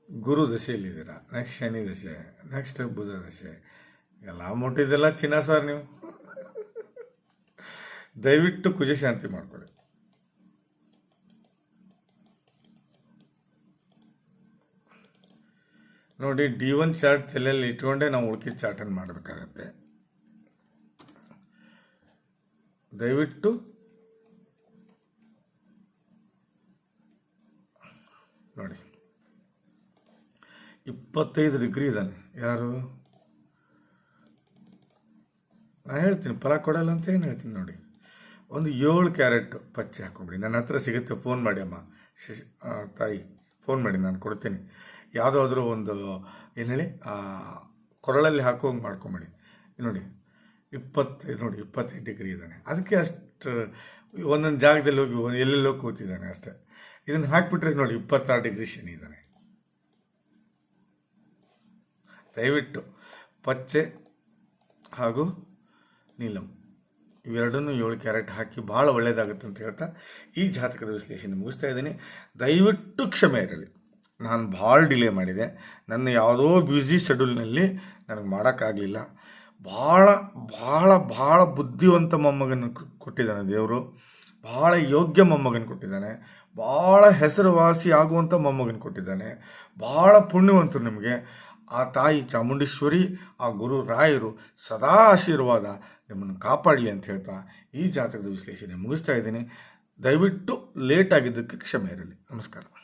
ಗುರು ದಶೆಯಲ್ಲಿದ್ದೀರಾ, ನೆಕ್ಸ್ಟ್ ಶನಿ ದಶೆ, ನೆಕ್ಸ್ಟ್ ಬುಧ ದಶೆ, ಎಲ್ಲ ಮುಟ್ಟಿದ್ದೆಲ್ಲ ಚಿನ್ನ ಸರ್. ನೀವು ದಯವಿಟ್ಟು ಕುಜ ಶಾಂತಿ ಮಾಡ್ಕೊಳ್ಳಿ. ನೋಡಿ, D1 ಚಾರ್ಟ್ ತಲೆಯಲ್ಲಿ ಇಟ್ಕೊಂಡೇ ನಾವು ಉಳ್ಕಿದ ಚಾರ್ಟನ್ನು ಮಾಡಬೇಕಾಗತ್ತೆ. ದಯವಿಟ್ಟು ನೋಡಿ, 25 ಡಿಗ್ರಿ ಇದ್ದಾನೆ. ಯಾರು? ನಾನು ಹೇಳ್ತೀನಿ, ಫಲ ಕೊಡಲ್ಲ ಅಂತ ಏನು ಹೇಳ್ತೀನಿ. ನೋಡಿ, ಒಂದು 7 ಕ್ಯಾರೆಟ್ ಪಚ್ಚೆ ಹಾಕೊಂಬಿಡಿ. ನನ್ನ ಹತ್ರ ಸಿಗುತ್ತೆ, ಫೋನ್ ಮಾಡಿ ಅಮ್ಮ, ತಾಯಿ ಫೋನ್ ಮಾಡಿ, ನಾನು ಕೊಡ್ತೀನಿ. ಯಾವುದಾದ್ರೂ ಒಂದು ಏನು ಹೇಳಿ ಕೊರಳಲ್ಲಿ ಹಾಕೋಂಗೆ ಮಾಡ್ಕೊಂಬಿಡಿ. ನೋಡಿ 25 ಡಿಗ್ರಿ ಇದ್ದಾನೆ. ಅದಕ್ಕೆ ಅಷ್ಟು ಒಂದೊಂದು ಜಾಗದಲ್ಲಿ ಹೋಗಿ ಎಲ್ಲೆಲ್ಲೋ ಕೂತಿದ್ದಾನೆ ಅಷ್ಟೇ. ಇದನ್ನು ಹಾಕಿಬಿಟ್ರೆ ನೋಡಿ 26 ಡಿಗ್ರಿ ಶನಿ ಇದ್ದಾನೆ. ದಯವಿಟ್ಟು ಪಚ್ಚೆ ಹಾಗೂ ನೀಲಂ ಇವೆರಡನ್ನೂ 7 ಕ್ಯಾರೆಟ್ ಹಾಕಿ ಭಾಳ ಒಳ್ಳೆಯದಾಗುತ್ತೆ ಅಂತ ಹೇಳ್ತಾ ಈ ಜಾತಕದ ವಿಶ್ಲೇಷಣೆ ಮುಗಿಸ್ತಾ ಇದ್ದೀನಿ. ದಯವಿಟ್ಟು ಕ್ಷಮೆ ಇರಲಿ, ನಾನು ಭಾಳ ಡಿಲೇ ಮಾಡಿದೆ. ನನ್ನ ಯಾವುದೋ ಬ್ಯುಸಿ ಶೆಡ್ಯೂಲ್ನಲ್ಲಿ ನನಗೆ ಮಾಡೋಕ್ಕಾಗಲಿಲ್ಲ. ಭಾಳ ಭಾಳ ಭಾಳ ಬುದ್ಧಿವಂತ ಮೊಮ್ಮಗನ ಕೊಟ್ಟಿದ್ದಾನೆ ದೇವರು. ಭಾಳ ಯೋಗ್ಯ ಮೊಮ್ಮಗನ ಕೊಟ್ಟಿದ್ದಾನೆ. ಭಾಳ ಹೆಸರುವಾಸಿ ಆಗುವಂಥ ಮೊಮ್ಮಗನ ಕೊಟ್ಟಿದ್ದಾನೆ. ಭಾಳ ಪುಣ್ಯವಂತರು ನಿಮಗೆ. ಆ ತಾಯಿ ಚಾಮುಂಡೇಶ್ವರಿ, ಆ ಗುರು ರಾಯರು ಸದಾ ಆಶೀರ್ವಾದ ನಿಮ್ಮನ್ನು ಕಾಪಾಡಲಿ ಅಂತ ಹೇಳ್ತಾ ಈ ಜಾತಕದ ವಿಶ್ಲೇಷಣೆ ಮುಗಿಸ್ತಾ ಇದ್ದೀನಿ. ದಯವಿಟ್ಟು ಲೇಟ್ ಆಗಿದ್ದಕ್ಕೆ ಕ್ಷಮೆ ಇರಲಿ. ನಮಸ್ಕಾರ.